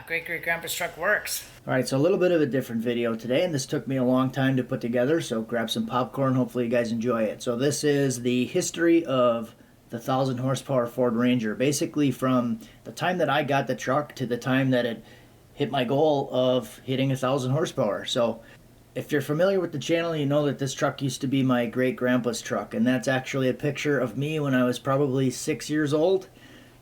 great-great-grandpa's truck works. Alright, so a little bit of a different video today, and this took me a long time to put together, so grab some popcorn, hopefully you guys enjoy it. So this is the history of the 1,000 horsepower Ford Ranger, basically from the time that I got the truck to the time that it hit my goal of hitting 1,000 horsepower. So if you're familiar with the channel, you know that this truck used to be my great-grandpa's truck, and that's actually a picture of me when I was probably 6 years old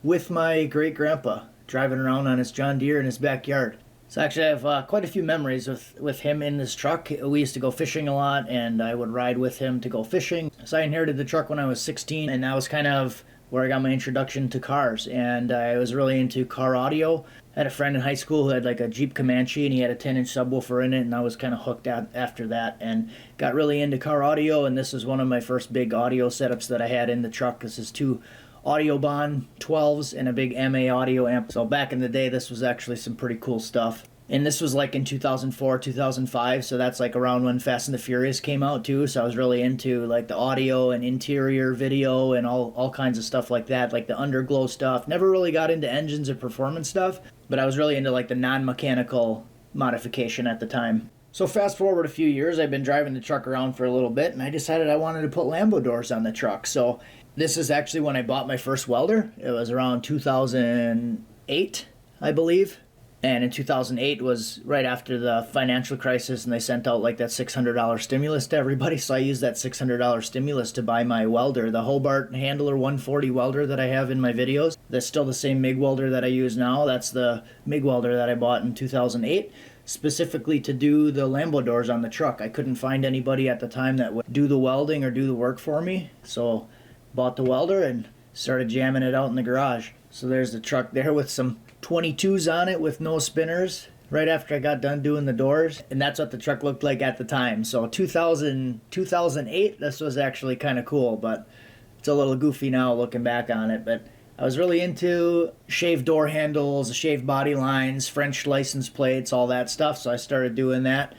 with my great-grandpa driving around on his John Deere in his backyard. So actually I have quite a few memories with him in this truck. We used to go fishing a lot, and I would ride with him to go fishing. So I inherited the truck when I was 16, and that was kind of where I got my introduction to cars. And I was really into car audio. I had a friend in high school who had like a Jeep Comanche, and he had a 10-inch subwoofer in it, and I was kind of hooked out after that and got really into car audio. And this was one of my first big audio setups that I had in the truck. This is two Audiobahn 12s and a big MA audio amp. So back in the day, this was actually some pretty cool stuff. And this was like in 2004, 2005, so that's like around when Fast and the Furious came out too. So I was really into like the audio and interior video and all kinds of stuff like that, like the underglow stuff. Never really got into engines or performance stuff, but I was really into like the non-mechanical modification at the time. So fast forward a few years, I've been driving the truck around for a little bit, and I decided I wanted to put Lambo doors on the truck. So this is actually when I bought my first welder. It was around 2008, I believe. And in 2008 was right after the financial crisis, and they sent out like that $600 stimulus to everybody. So I used that $600 stimulus to buy my welder, the Hobart Handler 140 welder that I have in my videos. That's still the same MIG welder that I use now. That's the MIG welder that I bought in 2008, specifically to do the Lambo doors on the truck. I couldn't find anybody at the time that would do the welding or do the work for me. So bought the welder and started jamming it out in the garage. So there's the truck there with some 22s on it with no spinners right after I got done doing the doors, and that's what the truck looked like at the time. So 2008, this was actually kind of cool, but it's a little goofy now looking back on it. But I was really into shaved door handles, shaved body lines, French license plates, all that stuff, so I started doing that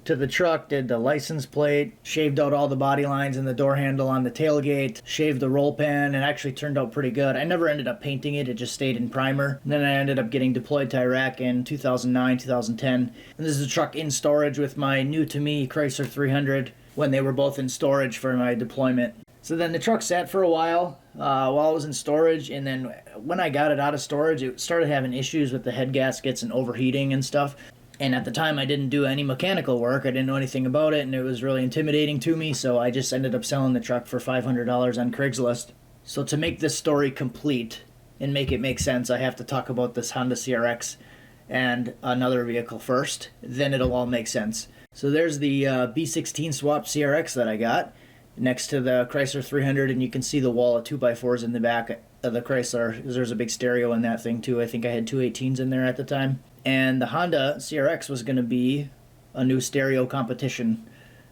to the truck, did the license plate, shaved out all the body lines and the door handle on the tailgate, shaved the roll pan, and actually turned out pretty good. I never ended up painting it, it just stayed in primer. And then I ended up getting deployed to Iraq in 2009, 2010. And this is a truck in storage with my new to me Chrysler 300 when they were both in storage for my deployment. So then the truck sat for a while it was in storage, and then when I got it out of storage, it started having issues with the head gaskets and overheating and stuff. And at the time, I didn't do any mechanical work. I didn't know anything about it, and it was really intimidating to me, so I just ended up selling the truck for $500 on Craigslist. So to make this story complete and make it make sense, I have to talk about this Honda CRX and another vehicle first. Then it'll all make sense. So there's the B16 swap CRX that I got next to the Chrysler 300, and you can see the wall of 2x4s in the back of the Chrysler. There's a big stereo in that thing, too. I think I had two 18s in there at the time. And the Honda CRX was going to be a new stereo competition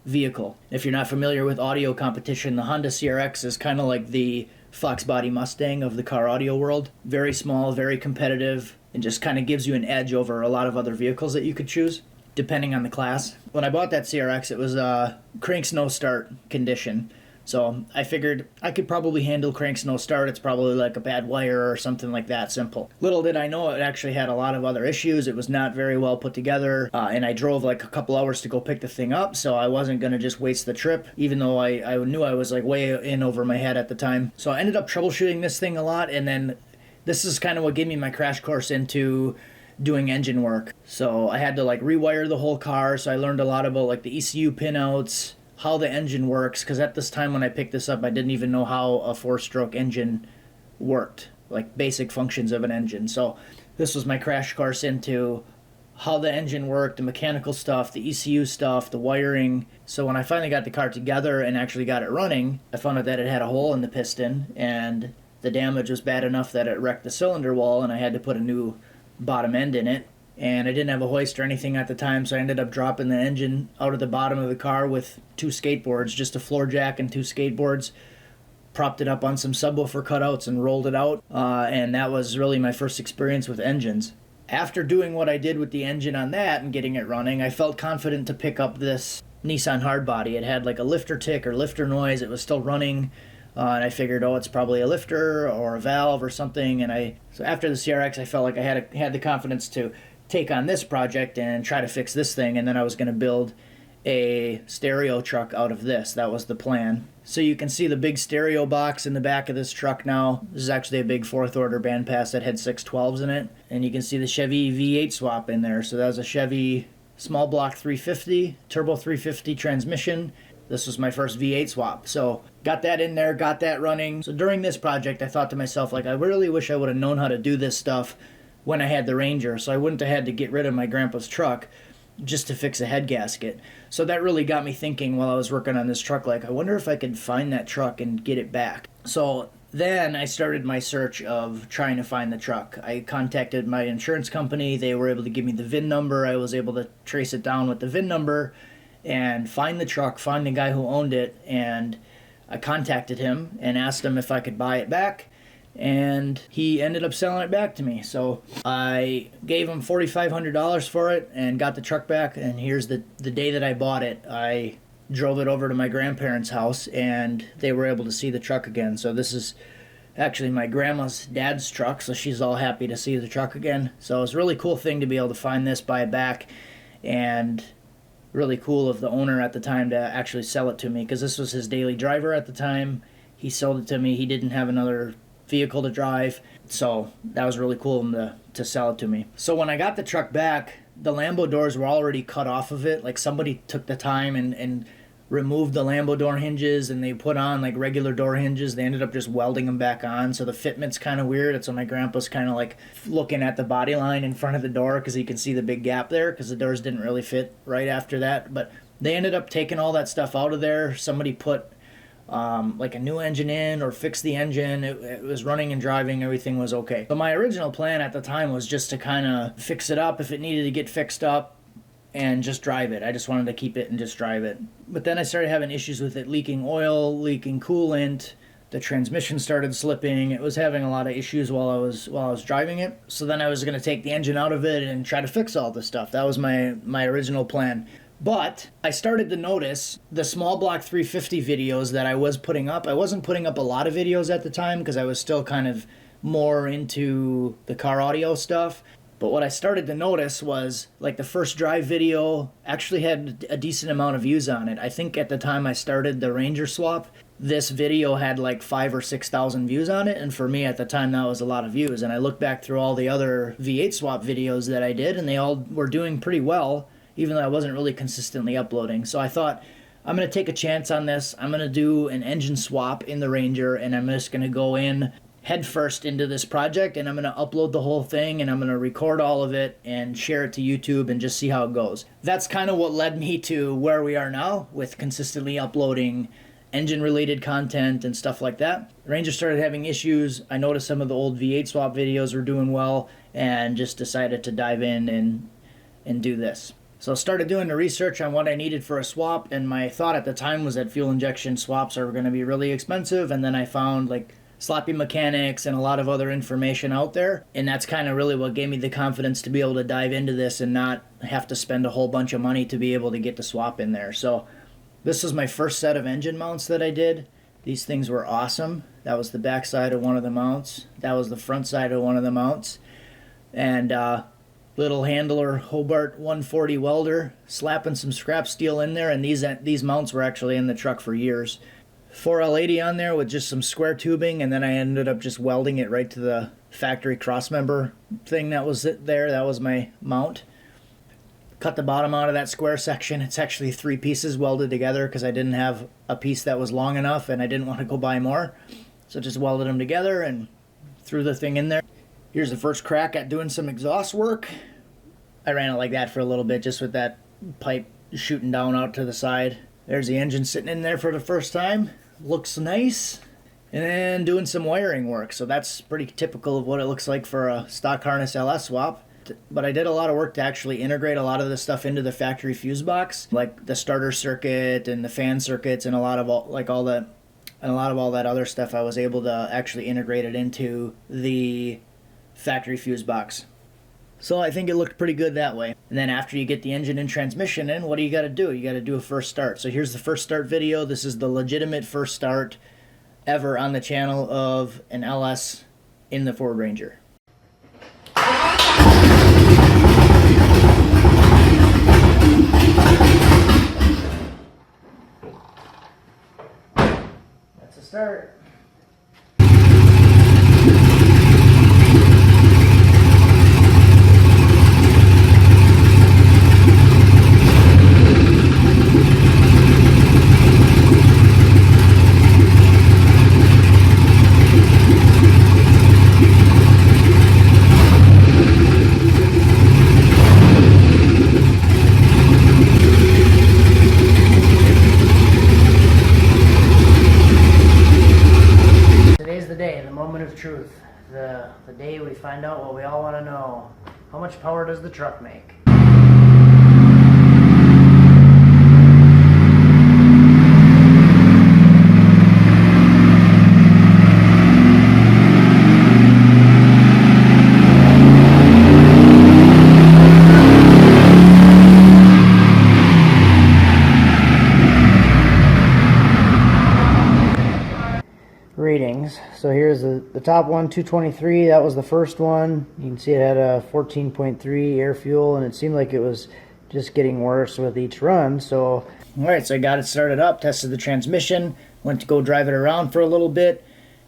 vehicle. If you're not familiar with audio competition, the Honda CRX is kind of like the Fox Body Mustang of the car audio world. Very small, very competitive, and just kind of gives you an edge over a lot of other vehicles that you could choose, depending on the class. When I bought that CRX, it was a crank snow start condition. So I figured I could probably handle crank snow start. It's probably like a bad wire or something like that, simple. Little did I know it actually had a lot of other issues. It was not very well put together, and I drove like a couple hours to go pick the thing up, so I wasn't going to just waste the trip, even though I knew I was like way in over my head at the time. So I ended up troubleshooting this thing a lot, and then this is kind of what gave me my crash course into doing engine work. So I had to like rewire the whole car, so I learned a lot about like the ECU pinouts, how the engine works, because at this time when I picked this up, I didn't even know how a four-stroke engine worked, like basic functions of an engine. So this was my crash course into how the engine worked, the mechanical stuff, the ECU stuff, the wiring. So when I finally got the car together and actually got it running, I found out that it had a hole in the piston, and the damage was bad enough that it wrecked the cylinder wall, and I had to put a new bottom end in it. And I didn't have a hoist or anything at the time, so I ended up dropping the engine out of the bottom of the car with two skateboards, just a floor jack and two skateboards, propped it up on some subwoofer cutouts and rolled it out, and that was really my first experience with engines. After doing what I did with the engine on that and getting it running, I felt confident to pick up this Nissan hardbody. It had like a lifter tick or lifter noise. It was still running. And I figured, oh, it's probably a lifter or a valve or something. So after the CRX, I felt like I had the confidence to take on this project and try to fix this thing, and then I was going to build a stereo truck out of this. That was the plan. So you can see the big stereo box in the back of this truck now. This is actually a big 4th order bandpass that had 612s in it. And you can see the Chevy V8 swap in there. So that was a Chevy small block 350, turbo 350 transmission. This was my first V8 swap. So got that in there, got that running. So during this project, I thought to myself, like, I really wish I would have known how to do this stuff when I had the Ranger, so I wouldn't have had to get rid of my grandpa's truck just to fix a head gasket. So that really got me thinking while I was working on this truck, like, I wonder if I could find that truck and get it back. So then I started my search of trying to find the truck. I contacted my insurance company. They were able to give me the VIN number. I was able to trace it down with the VIN number and find the truck, find the guy who owned it, and I contacted him and asked him if I could buy it back, and he ended up selling it back to me. So I gave him $4,500 for it and got the truck back, and here's the day that I bought it. I drove it over to my grandparents' house, and they were able to see the truck again. So this is actually my grandma's dad's truck, so she's all happy to see the truck again. So it was a really cool thing to be able to find this, buy it back, and really cool of the owner at the time to actually sell it to me, because this was his daily driver at the time. He sold it to me. He didn't have another vehicle to drive, so that was really cool of him to sell it to me. So when I got the truck back, the Lambo doors were already cut off of it. Like, somebody took the time and removed the Lambo door hinges, and they put on like regular door hinges. They ended up just welding them back on, so the fitment's kind of weird. So my grandpa's kind of like looking at the body line in front of the door because he can see the big gap there, because the doors didn't really fit right after that. But they ended up taking all that stuff out of there. Somebody put like a new engine in or fixed the engine. It was running and driving. Everything was okay. So my original plan at the time was just to kind of fix it up if it needed to get fixed up and just drive it. I just wanted to keep it and just drive it. But then I started having issues with it leaking oil, leaking coolant. The transmission started slipping. It was having a lot of issues while I was driving it. So then I was going to take the engine out of it and try to fix all this stuff. That was my original plan. But I started to notice the small block 350 videos that I was putting up. I wasn't putting up a lot of videos at the time because I was still kind of more into the car audio stuff. But what I started to notice was, like, the first drive video actually had a decent amount of views on it. I think at the time I started the Ranger swap, this video had like 5,000 or 6,000 views on it. And for me at the time, that was a lot of views. And I looked back through all the other V8 swap videos that I did, and they all were doing pretty well, even though I wasn't really consistently uploading. So I thought, I'm going to take a chance on this. I'm going to do an engine swap in the Ranger, and I'm just going to go in head first into this project, and I'm going to upload the whole thing, and I'm going to record all of it and share it to YouTube and just see how it goes. That's kind of what led me to where we are now with consistently uploading engine-related content and stuff like that. Ranger started having issues. I noticed some of the old V8 swap videos were doing well, and just decided to dive in and do this. So I started doing the research on what I needed for a swap, and my thought at the time was that fuel injection swaps are going to be really expensive, and then I found like sloppy mechanics and a lot of other information out there, and that's kind of really what gave me the confidence to be able to dive into this and not have to spend a whole bunch of money to be able to get the swap in there. So this was my first set of engine mounts that I did. These things were awesome. That was the back side of one of the mounts. That was the front side of one of the mounts. And little handler Hobart 140 welder slapping some scrap steel in there, and these mounts were actually in the truck for years. 4L80 on there with just some square tubing, and then I ended up just welding it right to the factory crossmember thing that was there. That was my mount. Cut the bottom out of that square section. It's actually 3 pieces welded together because I didn't have a piece that was long enough and I didn't want to go buy more. So just welded them together and threw the thing in there. Here's the first crack at doing some exhaust work. I ran it like that for a little bit, just with that pipe shooting down out to the side. There's the engine sitting in there for the first time. Looks nice. And then doing some wiring work. So that's pretty typical of what it looks like for a stock harness LS swap. But I did a lot of work to actually integrate a lot of this stuff into the factory fuse box, like the starter circuit and the fan circuits and a lot of all that other stuff. I was able to actually integrate it into the factory fuse box. So I think it looked pretty good that way. And then after you get the engine and transmission in, what do? You got to do a first start. So here's the first start video. This is the legitimate first start ever on the channel of an LS in the Ford Ranger. start. Today's the day, the moment of truth. The day we find out what we all want to know. How much power does the truck make? Readings. So here's the top one, 223. That was the first one. You can see it had a 14.3 air fuel, and it seemed like it was just getting worse with each run. So, all right, so I got it started up, tested the transmission, went to go drive it around for a little bit,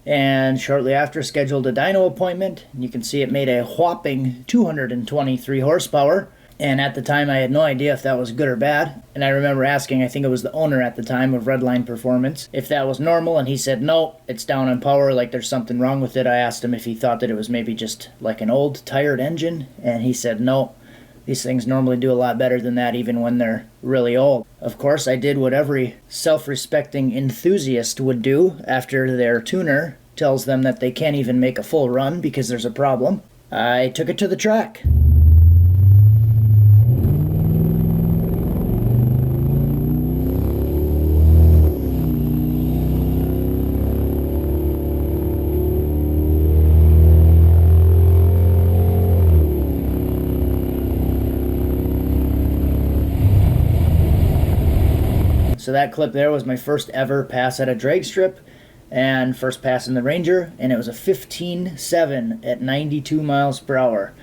and shortly after scheduled a dyno appointment. And you can see it made a whopping 223 horsepower. And at the time, I had no idea if that was good or bad. And I remember asking, I think it was the owner at the time of Redline Performance, if that was normal. And he said, no, it's down on power, like there's something wrong with it. I asked him if he thought that it was maybe just like an old, tired engine. And he said, no, these things normally do a lot better than that, even when they're really old. Of course, I did what every self-respecting enthusiast would do after their tuner tells them that they can't even make a full run because there's a problem. I took it to the track. So that clip there was my first ever pass at a drag strip and first pass in the Ranger, and it was a 15.7 at 92 miles per hour.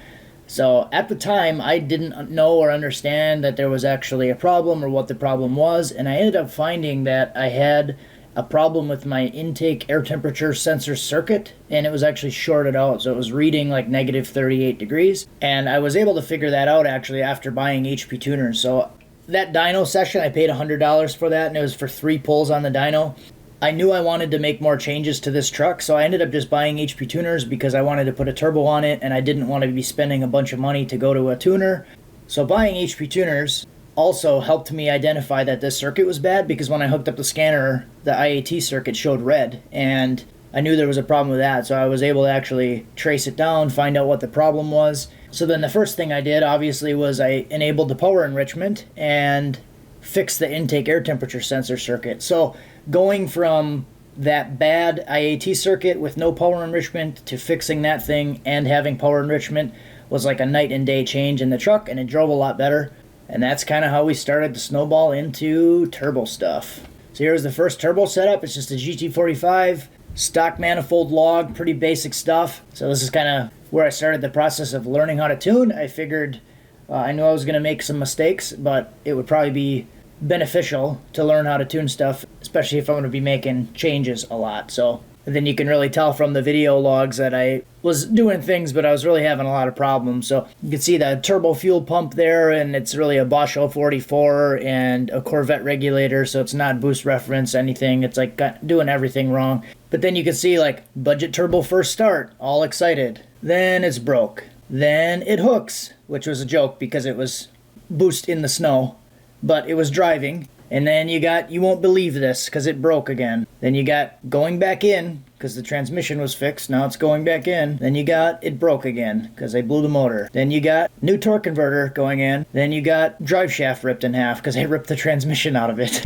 So at the time, I didn't know or understand that there was actually a problem or what the problem was, and I ended up finding that I had a problem with my intake air temperature sensor circuit, and it was actually shorted out, so it was reading like negative 38 degrees, and I was able to figure that out actually after buying HP tuners. So that dyno session, I paid $100 for that, and it was for 3 pulls on the dyno. I knew I wanted to make more changes to this truck, so I ended up just buying HP tuners because I wanted to put a turbo on it, and I didn't want to be spending a bunch of money to go to a tuner. So buying HP tuners also helped me identify that this circuit was bad, because when I hooked up the scanner, the IAT circuit showed red, and I knew there was a problem with that, so I was able to actually trace it down, find out what the problem was. So then the first thing I did, obviously, was I enabled the power enrichment and fixed the intake air temperature sensor circuit. So going from that bad IAT circuit with no power enrichment to fixing that thing and having power enrichment was like a night and day change in the truck, and it drove a lot better. And that's kind of how we started to snowball into turbo stuff. So here's the first turbo setup. It's just a GT45. Stock manifold log, pretty basic stuff. So this is kind of where I started the process of learning how to tune. I figured I knew I was going to make some mistakes, but it would probably be beneficial to learn how to tune stuff, especially if I'm going to be making changes a lot. So then you can really tell from the video logs that I was doing things, but I was really having a lot of problems. So you can see the turbo fuel pump there, and it's really a Bosch 044 and a Corvette regulator, so it's not boost reference, anything. It's like doing everything wrong. But then you can see like budget turbo first start, all excited. Then it's broke. Then it hooks, which was a joke because it was boost in the snow, but it was driving. And then you got, you won't believe this, because it broke again. Then you got going back in, because the transmission was fixed, now it's going back in. Then you got, it broke again, because they blew the motor. Then you got new torque converter going in. Then you got drive shaft ripped in half, because they ripped the transmission out of it.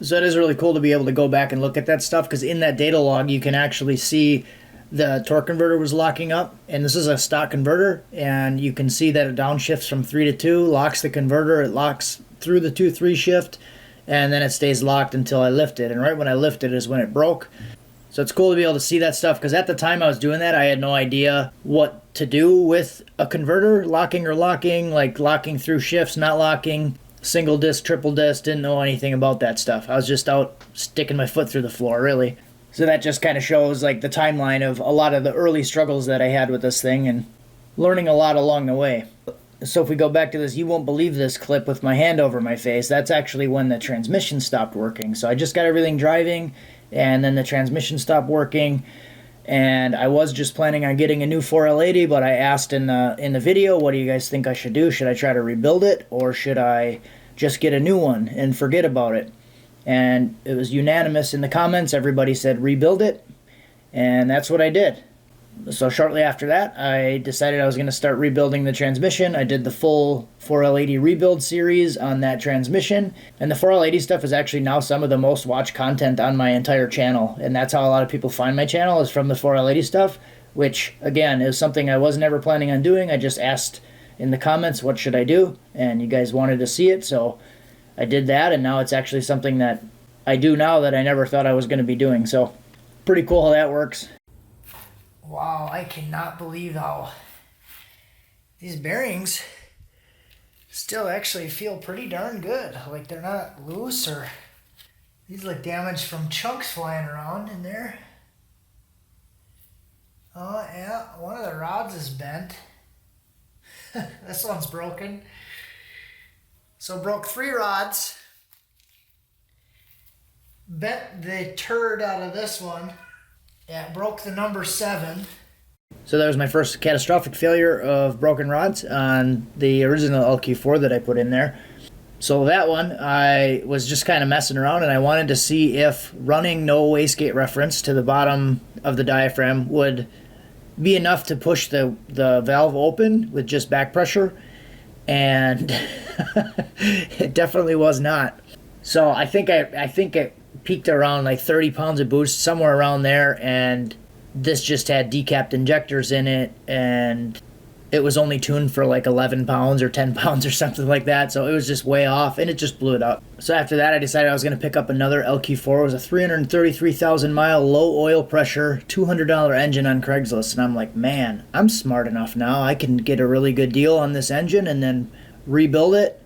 So it is really cool to be able to go back and look at that stuff, because in that data log you can actually see the torque converter was locking up, and this is a stock converter, and you can see that it downshifts from 3 to 2, locks the converter, it locks through the 2-3 shift, and then it stays locked until I lift it, and right when I lift it is when it broke. So it's cool to be able to see that stuff, because at the time I was doing that, I had no idea what to do with a converter, locking or locking, like locking through shifts, not locking, single disc, triple disc, didn't know anything about that stuff. I was just out sticking my foot through the floor, really. So that just kind of shows like the timeline of a lot of the early struggles that I had with this thing, and learning a lot along the way. So if we go back to this, you won't believe this clip with my hand over my face, that's actually when the transmission stopped working. So I just got everything driving, and then the transmission stopped working, and I was just planning on getting a new 4L80, but I asked in the video, what do you guys think I should do? Should I try to rebuild it, or should I just get a new one and forget about it? And it was unanimous in the comments. Everybody said rebuild it, and that's what I did. So shortly after that, I decided I was going to start rebuilding the transmission. I did the full 4L80 rebuild series on that transmission, and the 4L80 stuff is actually now some of the most watched content on my entire channel, and that's how a lot of people find my channel, is from the 4L80 stuff, which again is something I was never planning on doing. I just asked in the comments what should I do, and you guys wanted to see it, so I did that, and now it's actually something that I do now that I never thought I was going to be doing. So pretty cool how that works. Wow, I cannot believe how these bearings still actually feel pretty darn good. Like they're not loose, or these look damaged from chunks flying around in there. Oh yeah, one of the rods is bent. This one's broken. So broke 3 rods, bent the turd out of this one, yeah, broke the number 7. So that was my first catastrophic failure of broken rods on the original LQ4 that I put in there. So that one, I was just kind of messing around, and I wanted to see if running no wastegate reference to the bottom of the diaphragm would be enough to push the valve open with just back pressure. And it definitely was not. So I think it peaked around like 30 pounds of boost, somewhere around there, and this just had decapped injectors in it, and it was only tuned for like 11 pounds or 10 pounds or something like that, so it was just way off, and it just blew it up. So after that, I decided I was going to pick up another LQ4. It was a 333,000 mile low oil pressure $200 engine on Craigslist, and I'm like, man, I'm smart enough now. I can get a really good deal on this engine and then rebuild it,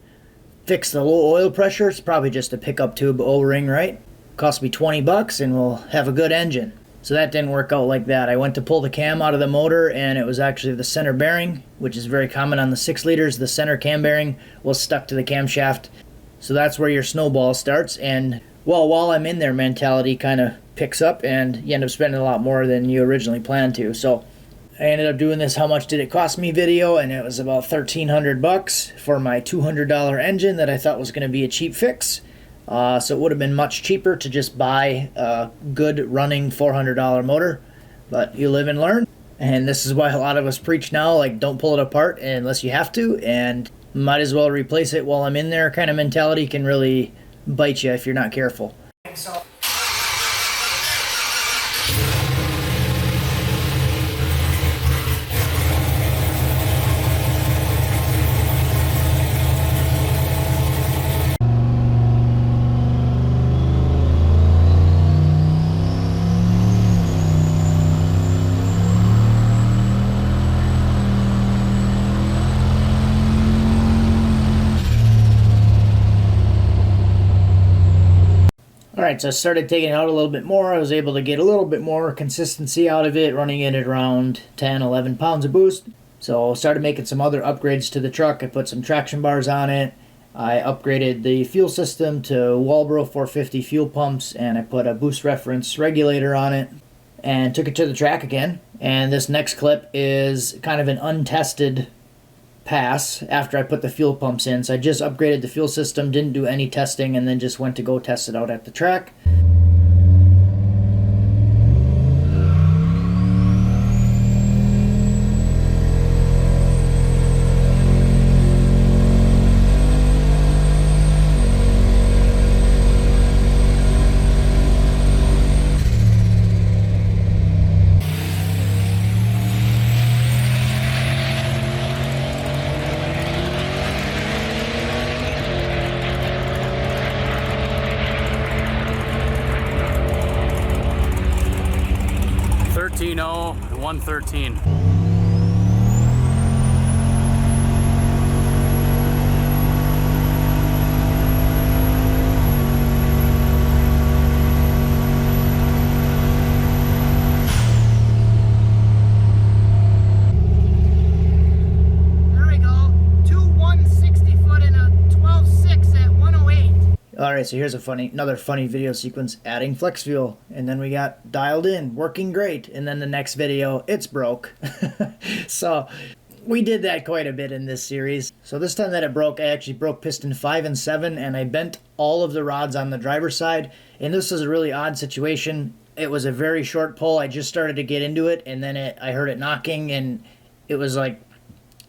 fix the low oil pressure. It's probably just a pickup tube O-ring, right? Cost me 20 bucks and we'll have a good engine. So that didn't work out like that. I went to pull the cam out of the motor, and it was actually the center bearing, which is very common on the 6 liters. The center cam bearing was stuck to the camshaft. So that's where your snowball starts. And well, while I'm in there, mentality kind of picks up, and you end up spending a lot more than you originally planned to. So I ended up doing this "how much did it cost me" video, and it was about 1,300 bucks for my $200 engine that I thought was going to be a cheap fix. So it would have been much cheaper to just buy a good running $400 motor, but you live and learn. And this is why a lot of us preach now, like, don't pull it apart unless you have to, and might as well replace it while I'm in there kind of mentality can really bite you if you're not careful. So Alright, so I started taking it out a little bit more. I was able to get a little bit more consistency out of it, running it at around 10, 11 pounds of boost. So I started making some other upgrades to the truck. I put some traction bars on it. I upgraded the fuel system to Walbro 450 fuel pumps, and I put a boost reference regulator on it and took it to the track again. And this next clip is kind of an untested pass after I put the fuel pumps in. So I just upgraded the fuel system, didn't do any testing, and then just went to go test it out at the track. dyno 113. Alright, so here's another funny video sequence, adding flex fuel, and then we got dialed in, working great, and then the next video, it's broke. So we did that quite a bit in this series. So this time that it broke, I actually broke piston 5 and 7, and I bent all of the rods on the driver's side, and this was a really odd situation. It was a very short pull, I just started to get into it, and then I heard it knocking, and it was like,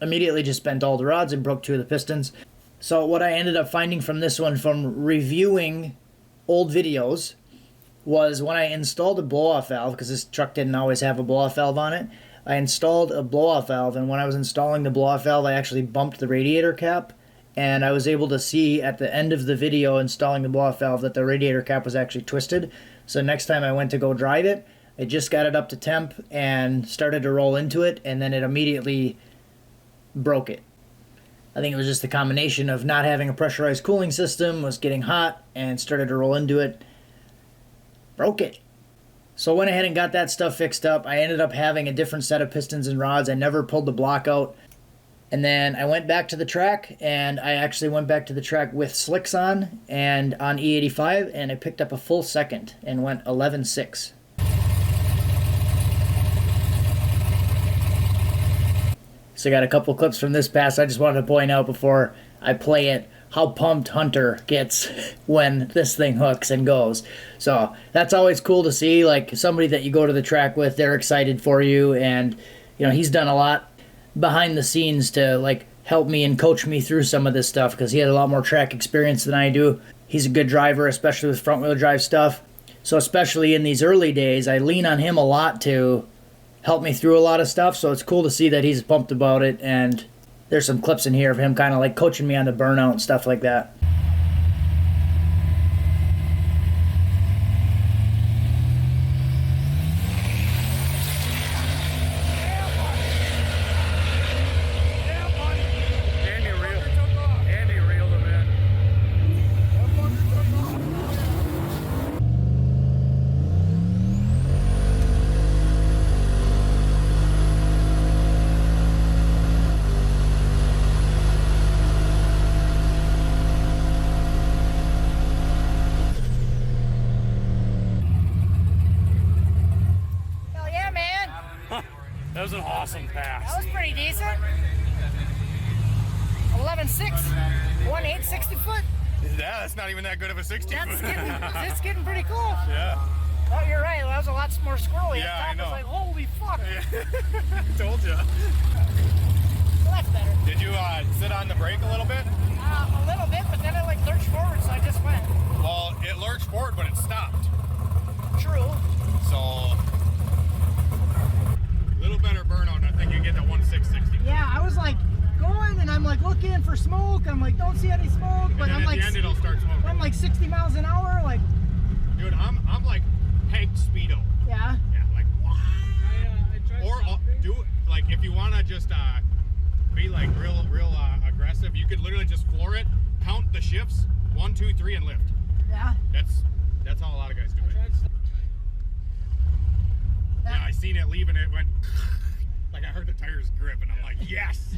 immediately just bent all the rods and broke 2 of the pistons. So what I ended up finding from this one, from reviewing old videos, was when I installed a blow-off valve, because this truck didn't always have a blow-off valve on it, I installed a blow-off valve, and when I was installing the blow-off valve, I actually bumped the radiator cap, and I was able to see at the end of the video installing the blow-off valve that the radiator cap was actually twisted. So next time I went to go drive it, I just got it up to temp and started to roll into it, and then it immediately broke it. I think it was just the combination of not having a pressurized cooling system, was getting hot, and started to roll into it. Broke it. So I went ahead and got that stuff fixed up. I ended up having a different set of pistons and rods. I never pulled the block out. And then I went back to the track, and I actually went back to the track with slicks on and on E85, and I picked up a full second and went 11.6. So I got a couple clips from this pass I just wanted to point out before I play it, how pumped Hunter gets when this thing hooks and goes. So that's always cool to see, like somebody that you go to the track with, they're excited for you, and you know, he's done a lot behind the scenes to like help me and coach me through some of this stuff because he had a lot more track experience than I do. He's a good driver, especially with front wheel drive stuff. So especially in these early days, I lean on him a lot to help me through a lot of stuff, so it's cool to see that he's pumped about it, and there's some clips in here of him kind of like coaching me on the burnout and stuff like that. That was an awesome pass. That was pretty decent. 11.6, 1.8, 60 foot. Yeah, that's not even that good of a 60 foot. That's getting pretty cool. Yeah. Oh, you're right. That was a lot more squirrely. Yeah, I know. I was like, holy fuck. Yeah. Told you. Well, that's better. Did you sit on the brake a little bit? A little bit, but then it like lurched forward, so I just went. Well, it lurched forward, but it stopped. True. So, a little better burnout. I think you get that 1.660. Yeah, I was like going and I'm like looking for smoke. I'm like, don't see any smoke, but I'm like, at the end it'll start smoking. I'm like 60 miles an hour, like. Dude, I'm like Hank Speedo. Yeah. Yeah, like. Or do like if you wanna just be like real aggressive, you could literally just floor it, count the shifts, 1, 2, 3, and lift. Yeah. That's how a lot of guys do it. Yeah, I seen it leaving. It went like I heard the tires grip, and I'm like, yes.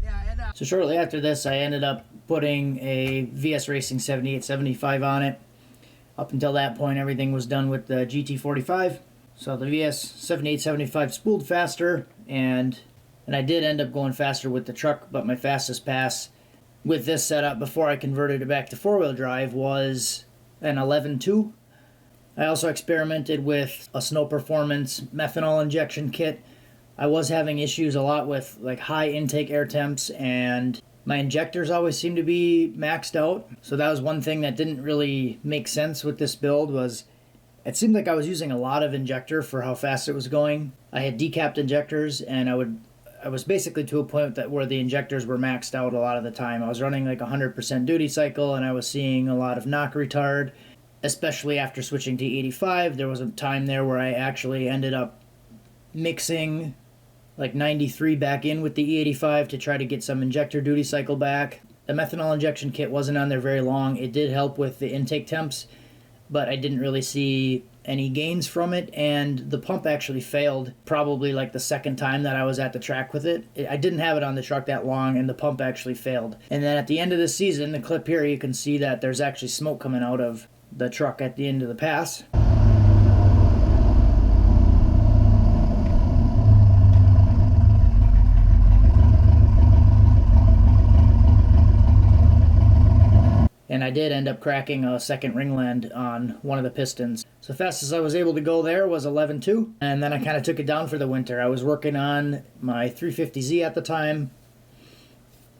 Yeah. So shortly after this, I ended up putting a VS Racing 7875 on it. Up until that point, everything was done with the GT45. So the VS 7875 spooled faster, and I did end up going faster with the truck, but my fastest pass with this setup before I converted it back to four-wheel drive was an 11.2. I also experimented with a Snow Performance methanol injection kit. I was having issues a lot with like high intake air temps, and my injectors always seemed to be maxed out. So that was one thing that didn't really make sense with this build. Was it seemed like I was using a lot of injector for how fast it was going. I had decapped injectors, and I was basically to a point that where the injectors were maxed out a lot of the time. I was running like 100% duty cycle, and I was seeing a lot of knock retard, especially after switching to 85. There was a time there where I actually ended up mixing like 93 back in with the E85 to try to get some injector duty cycle back. The methanol injection kit wasn't on there very long. It did help with the intake temps, but I didn't really see any gains from it, and the pump actually failed probably like the second time that I was at the track with it. I didn't have it on the truck that long, and the pump actually failed. And then at the end of the season, the clip here, you can see that there's actually smoke coming out of the truck at the end of the pass. And I did end up cracking a second ringland on one of the pistons. So fastest I was able to go there was 11.2, and then I kind of took it down for the winter. I was working on my 350Z at the time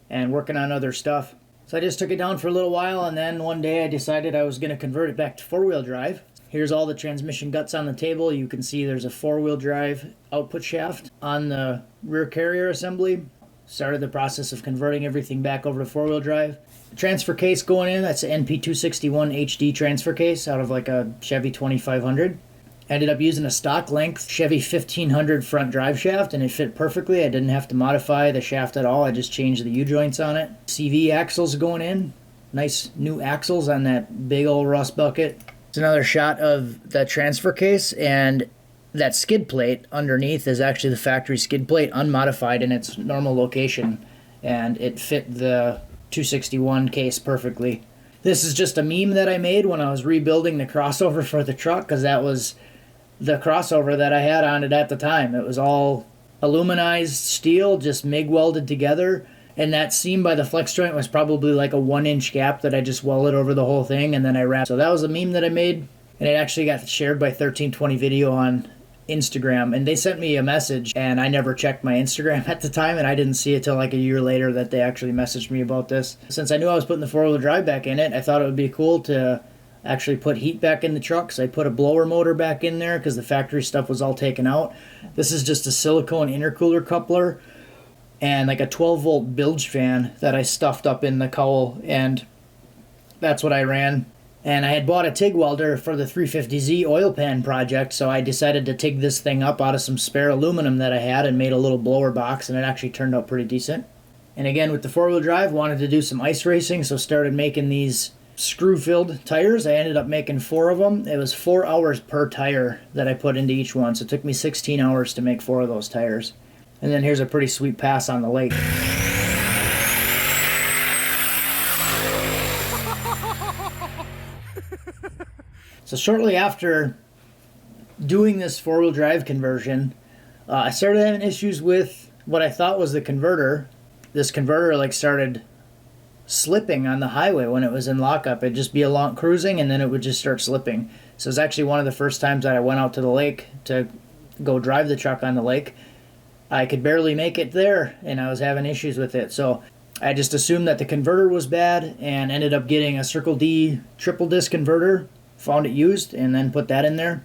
and working on other stuff. So I just took it down for a little while, and then one day I decided I was going to convert it back to four-wheel drive. Here's all the transmission guts on the table. You can see there's a four-wheel drive output shaft on the rear carrier assembly. Started the process of converting everything back over to four-wheel drive. Transfer case going in, that's an NP261 HD transfer case out of like a Chevy 2500. Ended up using a stock length Chevy 1500 front drive shaft, and it fit perfectly. I didn't have to modify the shaft at all. I just changed the U-joints on it. CV axles going in. Nice new axles on that big old rust bucket. It's another shot of the transfer case, and that skid plate underneath is actually the factory skid plate unmodified in its normal location, and it fit the 261 case perfectly. This is just a meme that I made when I was rebuilding the crossover for the truck, because that was the crossover that I had on it at the time. It was all aluminized steel, just MIG welded together, and that seam by the flex joint was probably like a 1-inch gap that I just welded over the whole thing, and then I wrapped. So that was a meme that I made, and it actually got shared by 1320 Video on Instagram, and they sent me a message, and I never checked my Instagram at the time, and I didn't see it till like a year later that they actually messaged me about this. Since I knew I was putting the four-wheel drive back in it, I thought it would be cool to actually put heat back in the truck. So I put a blower motor back in there because the factory stuff was all taken out. This is just a silicone intercooler coupler and like a 12-volt bilge fan that I stuffed up in the cowl, and that's what I ran. And I had bought a TIG welder for the 350Z oil pan project, so I decided to TIG this thing up out of some spare aluminum that I had and made a little blower box, and it actually turned out pretty decent. And again, with the four-wheel drive, wanted to do some ice racing, so started making these screw-filled tires. I ended up making 4 of them. It was 4 hours per tire that I put into each one, so it took me 16 hours to make 4 of those tires. And then here's a pretty sweet pass on the lake. So shortly after doing this four-wheel drive conversion, I started having issues with what I thought was the converter. This converter like started slipping on the highway when it was in lockup. It'd just be along cruising, and then it would just start slipping. So it was actually one of the first times that I went out to the lake to go drive the truck on the lake. I could barely make it there, and I was having issues with it. So I just assumed that the converter was bad and ended up getting a Circle D triple disc converter. Found it used, and then put that in there.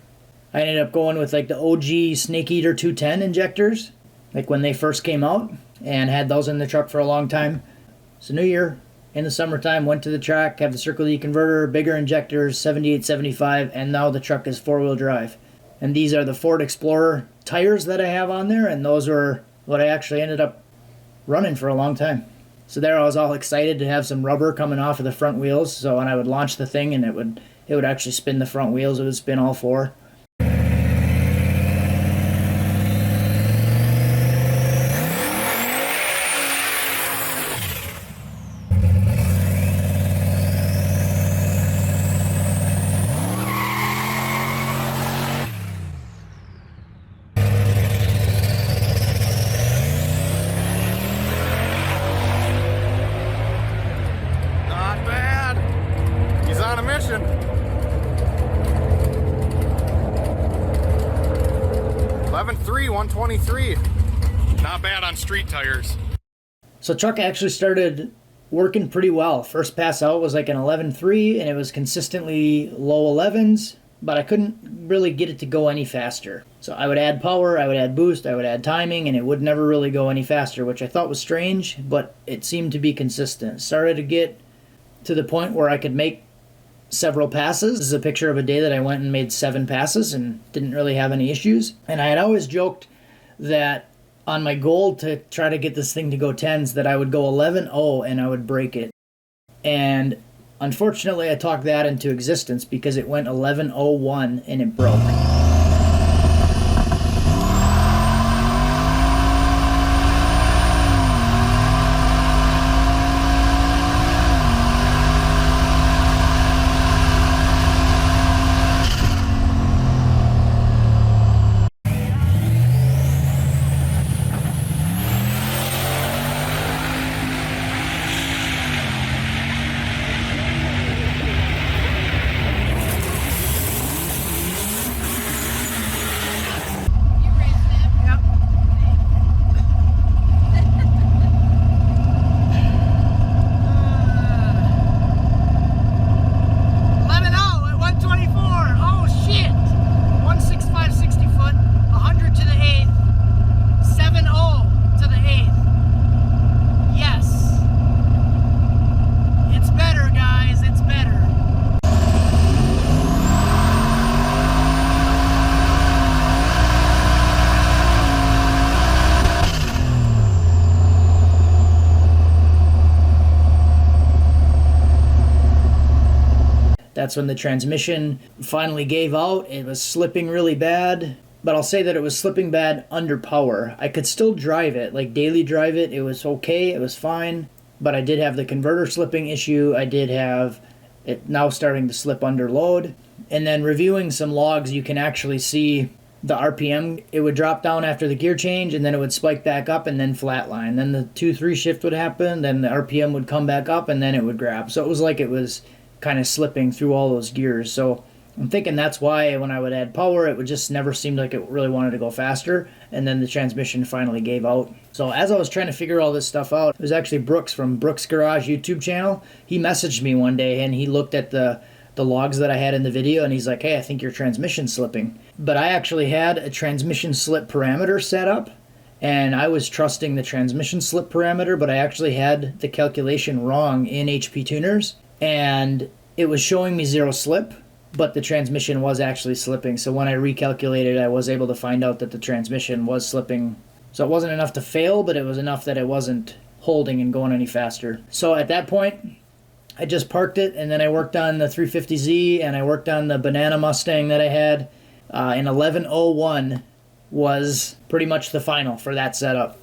I ended up going with like the OG Snake Eater 210 injectors, like when they first came out, and had those in the truck for a long time. So New Year, in the summertime, went to the track, have the Circle D converter, bigger injectors, 78, 75, and now the truck is four-wheel drive. And these are the Ford Explorer tires that I have on there, and those are what I actually ended up running for a long time. So there I was all excited to have some rubber coming off of the front wheels, so when I would launch the thing and it would actually spin the front wheels. It would spin all 4. Not bad. He's on a mission. 11.3, 123. Not bad on street tires. So truck actually started working pretty well. First pass out was like an 11.3, and it was consistently low 11s, but I couldn't really get it to go any faster. So I would add power, I would add boost, I would add timing, and it would never really go any faster, which I thought was strange, but it seemed to be consistent. Started to get to the point where I could make several passes. This is a picture of a day that I went and made 7 passes and didn't really have any issues. And I had always joked that on my goal to try to get this thing to go 10s, that I would go 11.0 and I would break it. And unfortunately, I talked that into existence because it went 11.01 and it broke. That's when the transmission finally gave out. It was slipping really bad, but I'll say that it was slipping bad under power. I could still drive it, like daily drive it. It was okay, it was fine, but I did have the converter slipping issue. I did have it now starting to slip under load. And then reviewing some logs, you can actually see the RPM. It would drop down after the gear change, and then it would spike back up and then flatline. Then the 2-3 shift would happen, then the RPM would come back up, and then it would grab. So it was like it was kind of slipping through all those gears. So I'm thinking that's why when I would add power, it would just never seem like it really wanted to go faster, and then the transmission finally gave out. So as I was trying to figure all this stuff out, it was actually Brooks from Brooks Garage YouTube channel. He messaged me one day and he looked at the logs that I had in the video, and he's like, hey, I think your transmission's slipping. But I actually had a transmission slip parameter set up, and I was trusting the transmission slip parameter, but I actually had the calculation wrong in HP Tuners, and it was showing me 0 slip, but the transmission was actually slipping. So when I recalculated, I was able to find out that the transmission was slipping. So it wasn't enough to fail, but it was enough that it wasn't holding and going any faster. So at that point, I just parked it, and then I worked on the 350Z, and I worked on the Banana Mustang that I had. And 11.01 was pretty much the final for that setup.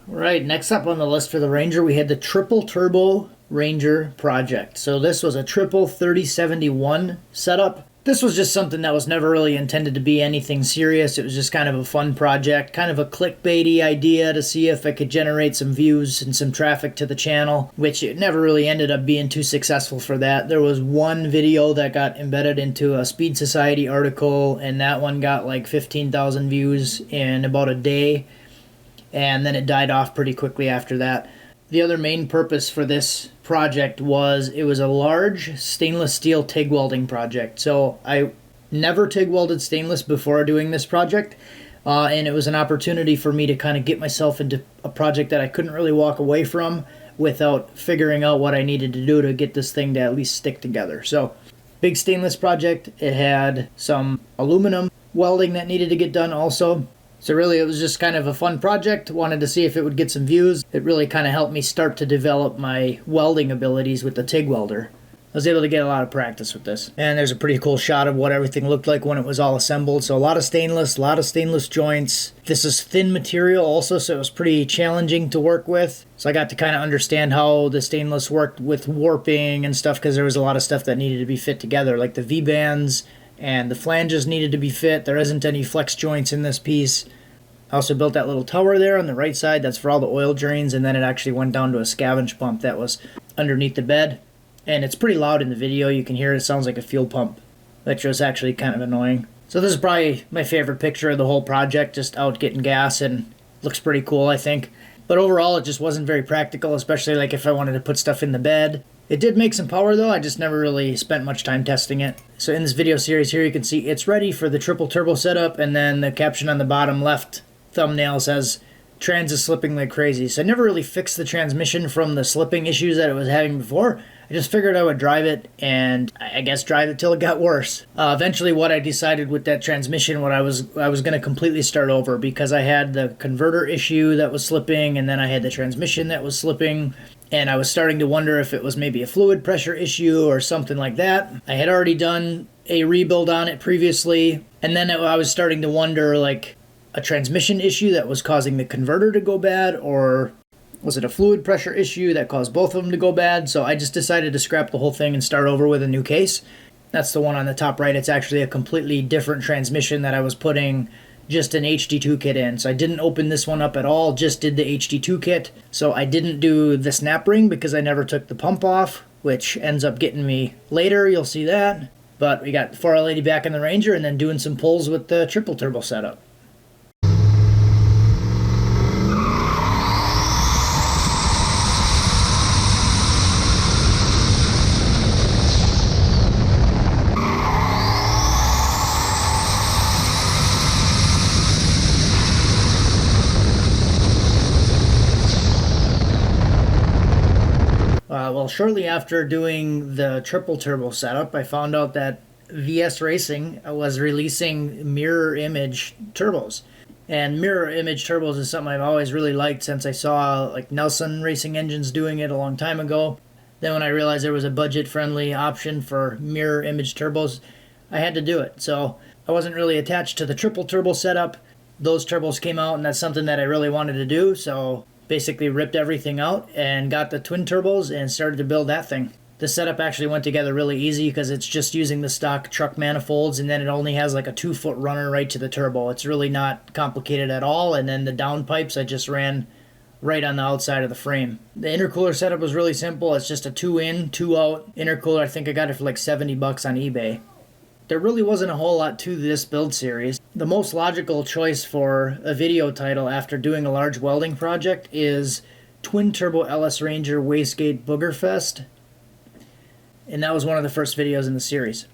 Right, next up on the list for the Ranger, we had the triple turbo Ranger project. So this was a triple 3071 setup. This was just something that was never really intended to be anything serious. It was just kind of a fun project, kind of a clickbaity idea to see if I could generate some views and some traffic to the channel, which it never really ended up being too successful for that. There was one video that got embedded into a Speed Society article, and that one got like 15,000 views in about a day, and then it died off pretty quickly after that. The other main purpose for this project was it was a large stainless steel TIG welding project. So I never TIG welded stainless before doing this project, and it was an opportunity for me to kind of get myself into a project that I couldn't really walk away from without figuring out what I needed to do to get this thing to at least stick together. So big stainless project. It had some aluminum welding that needed to get done also. So really, it was just kind of a fun project. Wanted to see if it would get some views. It really kind of helped me start to develop my welding abilities with the TIG welder. I was able to get a lot of practice with this. And there's a pretty cool shot of what everything looked like when it was all assembled. So a lot of stainless joints. This is thin material also, so it was pretty challenging to work with. So I got to kind of understand how the stainless worked with warping and stuff, because there was a lot of stuff that needed to be fit together, like the V-bands and the flanges needed to be fit. There isn't any flex joints in this piece. I also built that little tower there on the right side. That's for all the oil drains, and then it actually went down to a scavenge pump that was underneath the bed. And it's pretty loud in the video. You can hear it. It sounds like a fuel pump, which was actually kind of annoying. So this is probably my favorite picture of the whole project, just out getting gas, and looks pretty cool, I think. But overall, it just wasn't very practical, especially like if I wanted to put stuff in the bed. It did make some power though, I just never really spent much time testing it. So in this video series here, you can see it's ready for the triple turbo setup, and then the caption on the bottom left thumbnail says, "Trans is slipping like crazy." So I never really fixed the transmission from the slipping issues that it was having before. I just figured I would drive it, and I guess drive it till it got worse. Eventually what I decided with that transmission, I was going to completely start over, because I had the converter issue that was slipping, and then I had the transmission that was slipping, and I was starting to wonder if it was maybe a fluid pressure issue or something like that. I had already done a rebuild on it previously, and then I was starting to wonder, like, a transmission issue that was causing the converter to go bad, or was it a fluid pressure issue that caused both of them to go bad? So I just decided to scrap the whole thing and start over with a new case. That's the one on the top right. It's actually a completely different transmission that I was putting just an HD2 kit in. So I didn't open this one up at all, just did the HD2 kit. So I didn't do the snap ring because I never took the pump off, which ends up getting me later. You'll see that. But we got 4L80 back in the Ranger, and then doing some pulls with the triple turbo setup. Well, shortly after doing the triple turbo setup, I found out that VS Racing was releasing mirror image turbos. And mirror image turbos is something I've always really liked since I saw like Nelson Racing Engines doing it a long time ago. Then when I realized there was a budget-friendly option for mirror image turbos, I had to do it. So I wasn't really attached to the triple turbo setup. Those turbos came out, and that's something that I really wanted to do, so basically ripped everything out and got the twin turbos and started to build that thing. The setup actually went together really easy because it's just using the stock truck manifolds, and then it only has like a 2-foot runner right to the turbo. It's really not complicated at all. And then the downpipes I just ran right on the outside of the frame. The intercooler setup was really simple. It's just a 2-in, 2-out intercooler. I think I got it for like $70 on eBay. There really wasn't a whole lot to this build series. The most logical choice for a video title after doing a large welding project is Twin Turbo LS Ranger Wastegate Booger Fest. And that was one of the first videos in the series.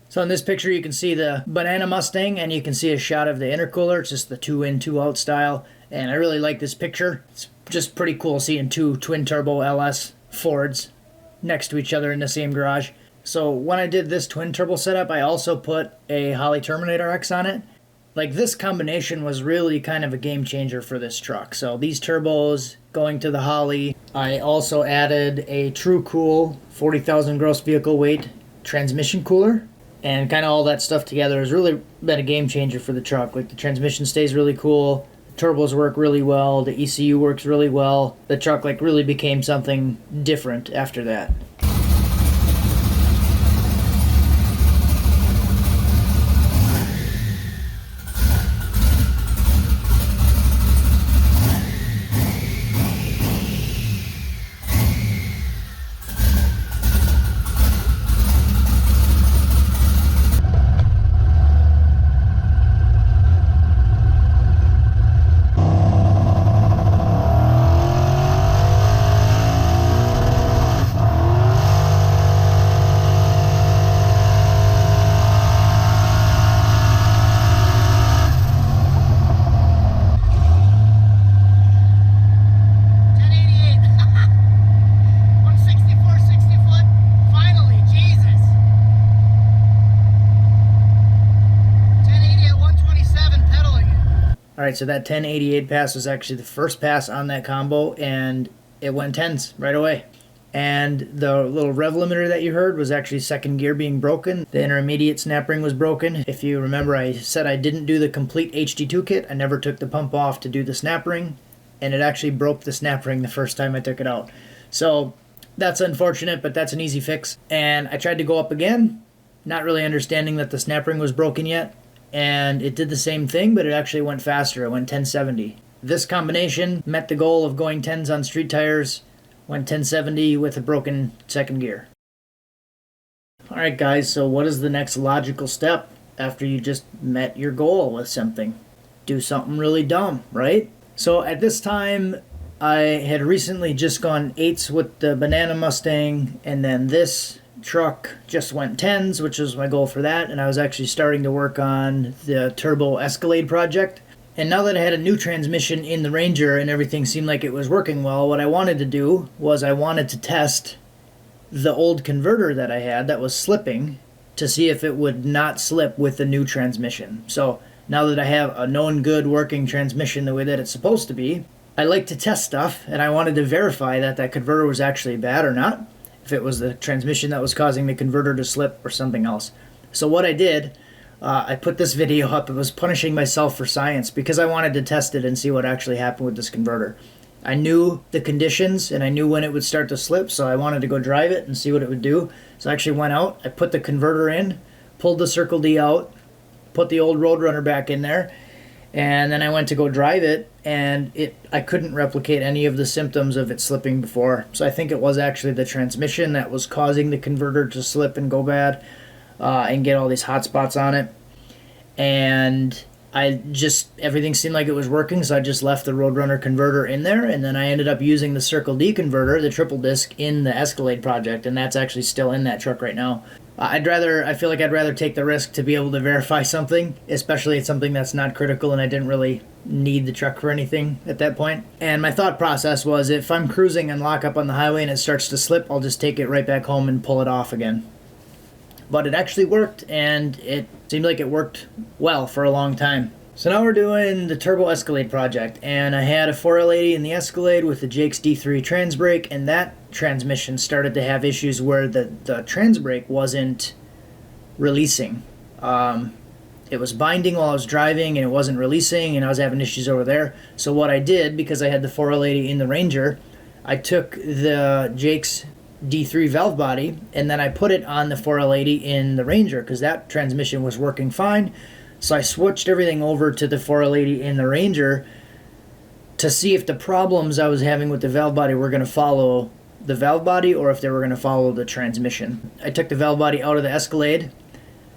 So in this picture you can see the Banana Mustang, and you can see a shot of the intercooler. It's just the 2-in, 2-out style. And I really like this picture. It's just pretty cool seeing two Twin Turbo LS Fords next to each other in the same garage. So when I did this twin turbo setup, I also put a Holley Terminator X on it. Like, this combination was really kind of a game changer for this truck. So these turbos going to the Holley. I also added a True Cool 40,000 gross vehicle weight transmission cooler. And kind of all that stuff together has really been a game changer for the truck. Like, the transmission stays really cool. The turbos work really well. The ECU works really well. The truck like really became something different after that. Alright, so that 1088 pass was actually the first pass on that combo, and it went 10s right away. And the little rev limiter that you heard was actually second gear being broken. The intermediate snap ring was broken. If you remember, I said I didn't do the complete HD2 kit. I never took the pump off to do the snap ring, and it actually broke the snap ring the first time I took it out. So that's unfortunate, but that's an easy fix. And I tried to go up again, not really understanding that the snap ring was broken yet. And it did the same thing, but it actually went faster. It went 1070. This combination met the goal of going 10s on street tires, went 1070 with a broken second gear. Alright guys, so what is the next logical step after you just met your goal with something? Do something really dumb, right? So at this time, I had recently just gone 8s with the Banana Mustang, and then this truck just went 10s, which was my goal for that, and I was actually starting to work on the Turbo Escalade project. And now that I had a new transmission in the Ranger and everything seemed like it was working well, what I wanted to do was I wanted to test the old converter that I had that was slipping to see if it would not slip with the new transmission. So now that I have a known good working transmission the way that it's supposed to be, I like to test stuff, and I wanted to verify that that converter was actually bad or not, if it was the transmission that was causing the converter to slip or something else. So what I did, I put this video up. It was punishing myself for science because I wanted to test it and see what actually happened with this converter. I knew the conditions and I knew when it would start to slip, so I wanted to go drive it and see what it would do. So I actually went out, I put the converter in, pulled the Circle D out, put the old Roadrunner back in there, and then I went to go drive it, and I couldn't replicate any of the symptoms of it slipping before. So I think it was actually the transmission that was causing the converter to slip and go bad and get all these hot spots on it. And everything seemed like it was working, so I just left the Roadrunner converter in there, and then I ended up using the Circle D converter, the triple disc, in the Escalade project, and that's actually still in that truck right now. I feel like I'd rather take the risk to be able to verify something, especially it's something that's not critical and I didn't really need the truck for anything at that point. And my thought process was, if I'm cruising and lock up on the highway and it starts to slip, I'll just take it right back home and pull it off again. But it actually worked, and it seemed like it worked well for a long time. So now we're doing the Turbo Escalade project, and I had a 4L80 in the Escalade with the Jake's D3 Transbrake, and that transmission started to have issues where the Transbrake wasn't releasing. It was binding while I was driving, and it wasn't releasing, and I was having issues over there. So what I did, because I had the 4L80 in the Ranger, I took the Jake's D3 valve body, and then I put it on the 4L80 in the Ranger, because that transmission was working fine. So I switched everything over to the 4L80 in the Ranger to see if the problems I was having with the valve body were going to follow the valve body or if they were going to follow the transmission. I took the valve body out of the Escalade,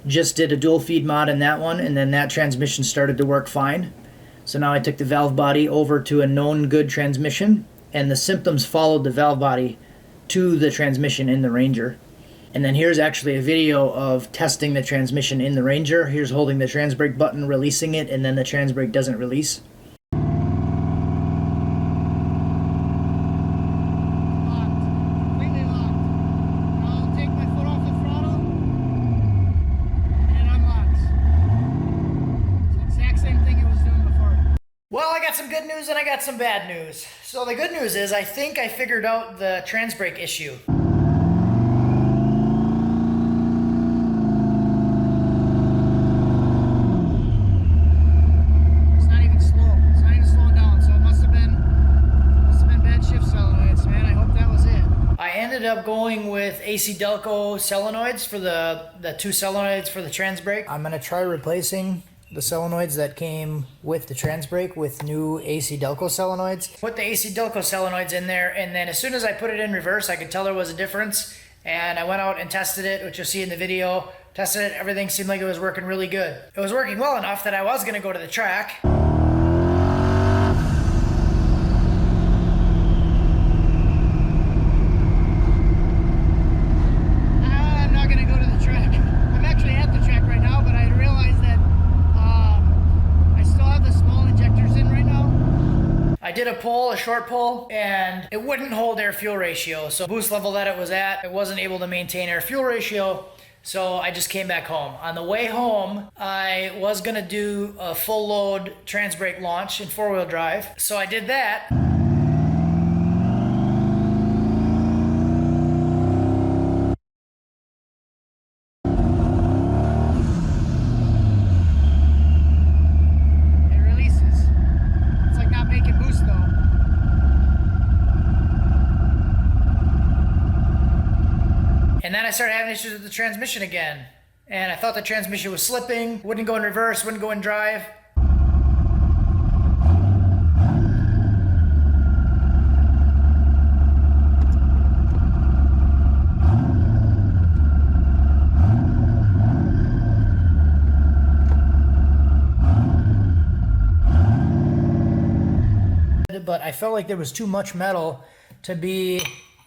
just did a dual feed mod in that one, and then that transmission started to work fine. So now I took the valve body over to a known good transmission, and the symptoms followed the valve body to the transmission in the Ranger. And then here's actually a video of testing the transmission in the Ranger. Here's holding the Transbrake button, releasing it, and then the Transbrake doesn't release. Locked. Completely locked. I'll take my foot off the throttle, and it unlocks. It's the exact same thing it was doing before. Well, I got some good news and I got some bad news. So the good news is I think I figured out the Transbrake issue. Up going with AC Delco solenoids for the two solenoids for the Transbrake. I'm going to try replacing the solenoids that came with the Transbrake with new AC Delco solenoids. Put the AC Delco solenoids in there, and then as soon as I put it in reverse, I could tell there was a difference. And I went out and tested it, which you'll see in the video. Tested it, everything seemed like it was working really good. It was working well enough that I was going to go to the track. I did a pull, a short pull, and it wouldn't hold air-fuel ratio. So boost level that it was at, it wasn't able to maintain air-fuel ratio, so I just came back home. On the way home, I was gonna do a full load Transbrake launch in 4-wheel drive, so I did that. And then I started having issues with the transmission again. And I thought the transmission was slipping, wouldn't go in reverse, wouldn't go in drive. But I felt like there was too much metal to be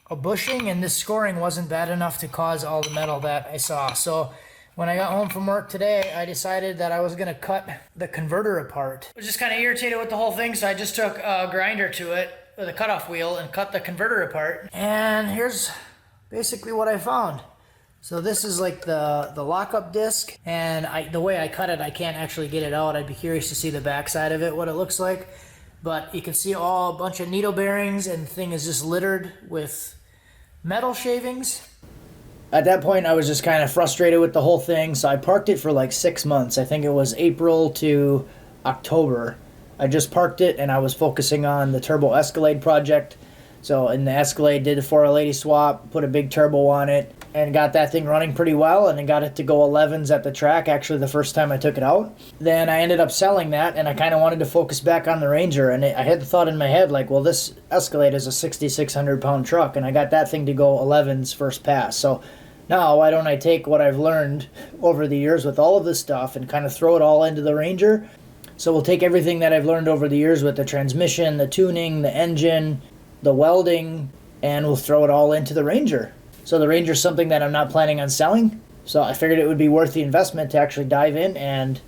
a bushing, and this scoring wasn't bad enough to cause all the metal that I saw. So when I got home from work today, I decided that I was going to cut the converter apart. I was just kind of irritated with the whole thing, so I just took a grinder to it with a cutoff wheel and cut the converter apart. And here's basically what I found. So this is like the lockup disc, and the way I cut it, I can't actually get it out. I'd be curious to see the backside of it, what it looks like. But you can see a bunch of needle bearings, and the thing is just littered with metal shavings. At that point, I was just kind of frustrated with the whole thing, so I parked it for like 6 months. I think it was April to October. I just parked it, and I was focusing on the Turbo Escalade project. So in the Escalade, did a 480 swap, put a big turbo on it, and got that thing running pretty well, and then got it to go 11s at the track, actually the first time I took it out. Then I ended up selling that, and I kind of wanted to focus back on the Ranger, and I had the thought in my head, like, well, this Escalade is a 6,600-pound truck, and I got that thing to go 11s first pass. So now, why don't I take what I've learned over the years with all of this stuff and kind of throw it all into the Ranger? So we'll take everything that I've learned over the years with the transmission, the tuning, the engine, the welding, and we'll throw it all into the Ranger. So the Ranger's something that I'm not planning on selling, so I figured it would be worth the investment to actually dive in and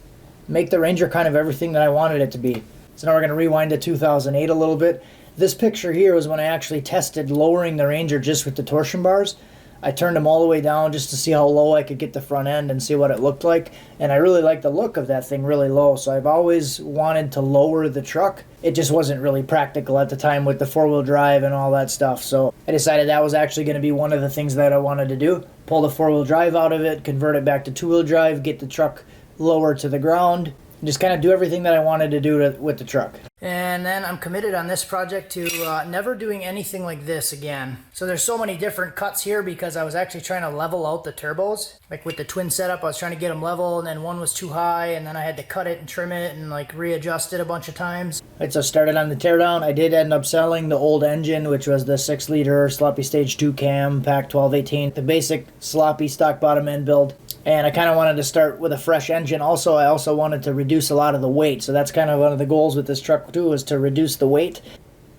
make the Ranger kind of everything that I wanted it to be. So now we're going to rewind to 2008 a little bit. This picture here was when I actually tested lowering the Ranger just with the torsion bars. I turned them all the way down just to see how low I could get the front end and see what it looked like. And I really like the look of that thing really low. So I've always wanted to lower the truck. It just wasn't really practical at the time with the four-wheel drive and all that stuff. So I decided that was actually going to be one of the things that I wanted to do. Pull the four-wheel drive out of it, convert it back to two-wheel drive, get the truck lower to the ground. Just kind of do everything that I wanted to do with the truck. And then I'm committed on this project to never doing anything like this again. So there's so many different cuts here because I was actually trying to level out the turbos. Like with the twin setup, I was trying to get them level, and then one was too high, and then I had to cut it and trim it and like readjust it a bunch of times. Right, so started on the teardown. I did end up selling the old engine, which was the 6-liter sloppy stage 2 cam, pack 1218, the basic sloppy stock bottom end build. And I kind of wanted to start with a fresh engine. Also, I also wanted to reduce a lot of the weight. So that's kind of one of the goals with this truck too, is to reduce the weight.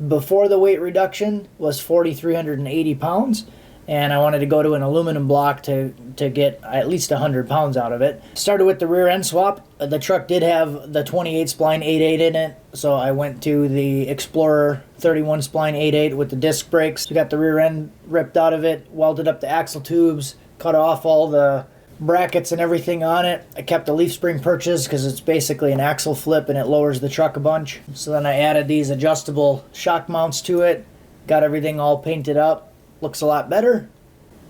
Before the weight reduction was 4,380 pounds. And I wanted to go to an aluminum block to get at least 100 pounds out of it. Started with the rear end swap. The truck did have the 28 spline 8.8 in it. So I went to the Explorer 31 spline 8.8 with the disc brakes. We got the rear end ripped out of it, welded up the axle tubes, cut off all the brackets and everything on it. I kept the leaf spring purchase because it's basically an axle flip and it lowers the truck a bunch. So then I added these adjustable shock mounts to it, got everything all painted up. Looks a lot better.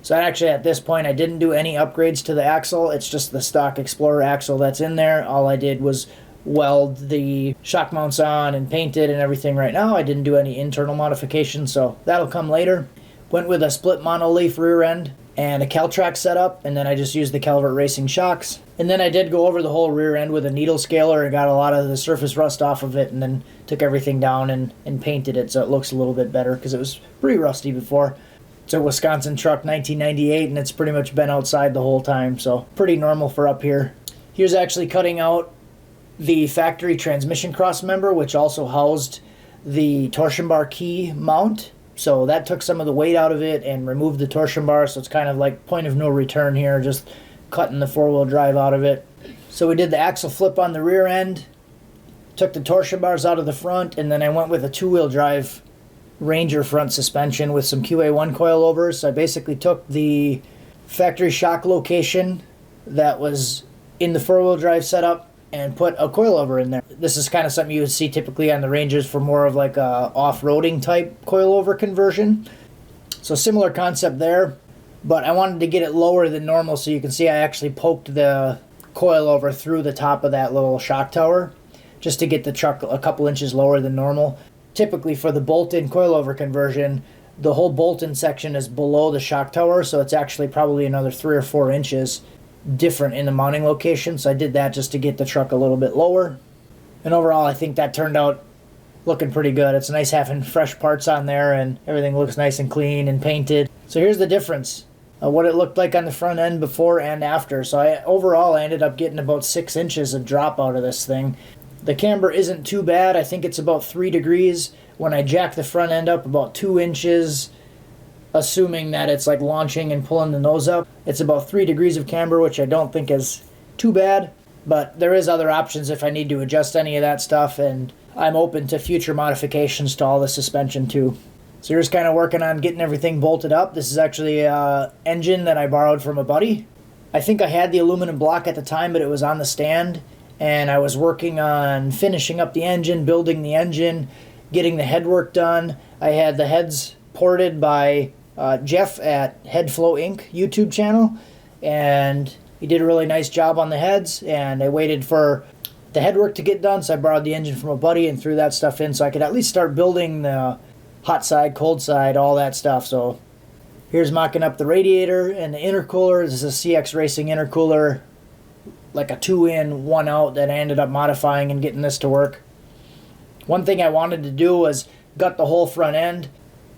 So actually at this point I didn't do any upgrades to the axle. It's just the stock Explorer axle that's in there. All I did was weld the shock mounts on and paint it and everything right now. I didn't do any internal modifications, so that'll come later. Went with a split monoleaf rear end and a Caltrack setup, and then I just used the Calvert Racing shocks. And then I did go over the whole rear end with a needle scaler and got a lot of the surface rust off of it, and then took everything down and painted it so it looks a little bit better because it was pretty rusty before. It's a Wisconsin truck, 1998, and it's pretty much been outside the whole time, so pretty normal for up here. Here's actually cutting out the factory transmission cross member, which also housed the torsion bar key mount. So that took some of the weight out of it and removed the torsion bar, so it's kind of like point of no return here, just cutting the four-wheel drive out of it. So we did the axle flip on the rear end, took the torsion bars out of the front, and then I went with a two-wheel drive Ranger front suspension with some QA1 coilovers. So I basically took the factory shock location that was in the four-wheel drive setup and put a coilover in there. This is kind of something you would see typically on the Rangers for more of like a off-roading type coilover conversion. So similar concept there, but I wanted to get it lower than normal, so you can see I actually poked the coilover through the top of that little shock tower just to get the truck a couple inches lower than normal. Typically for the bolt-in coilover conversion, the whole bolt-in section is below the shock tower, so it's actually probably another 3 or 4 inches different in the mounting location. So I did that just to get the truck a little bit lower. And overall, I think that turned out looking pretty good. It's nice having fresh parts on there, and everything looks nice and clean and painted. So here's the difference of what it looked like on the front end before and after. So overall, I ended up getting about 6 inches of drop out of this thing. The camber isn't too bad. I think it's about 3 degrees. When I jack the front end up about 2 inches, assuming that it's like launching and pulling the nose up, it's about 3 degrees of camber, which I don't think is too bad. But there is other options if I need to adjust any of that stuff, and I'm open to future modifications to all the suspension too. So you're just kind of working on getting everything bolted up. This is actually an engine that I borrowed from a buddy. I think I had the aluminum block at the time, but it was on the stand, and I was working on finishing up the engine, building the engine, getting the headwork done. I had the heads ported by Jeff at Headflow Inc. YouTube channel, and he did a really nice job on the heads, and I waited for the headwork to get done, so I borrowed the engine from a buddy and threw that stuff in so I could at least start building the hot side, cold side, all that stuff. So here's mocking up the radiator and the intercooler. This is a CX Racing intercooler, like a 2-in, 1-out that I ended up modifying and getting this to work. One thing I wanted to do was gut the whole front end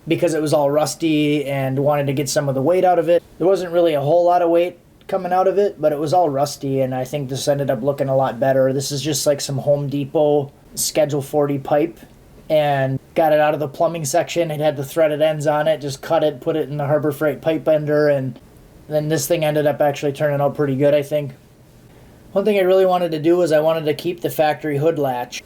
because it was all rusty and wanted to get some of the weight out of it. There wasn't really a whole lot of weight coming out of it, but it was all rusty, and I think this ended up looking a lot better. This is just like some Home Depot Schedule 40 pipe, and got it out of the plumbing section. It had the threaded ends on it, just cut it, put it in the Harbor Freight pipe bender, and then this thing ended up actually turning out pretty good, I think. One thing I really wanted to do was I wanted to keep the factory hood latch.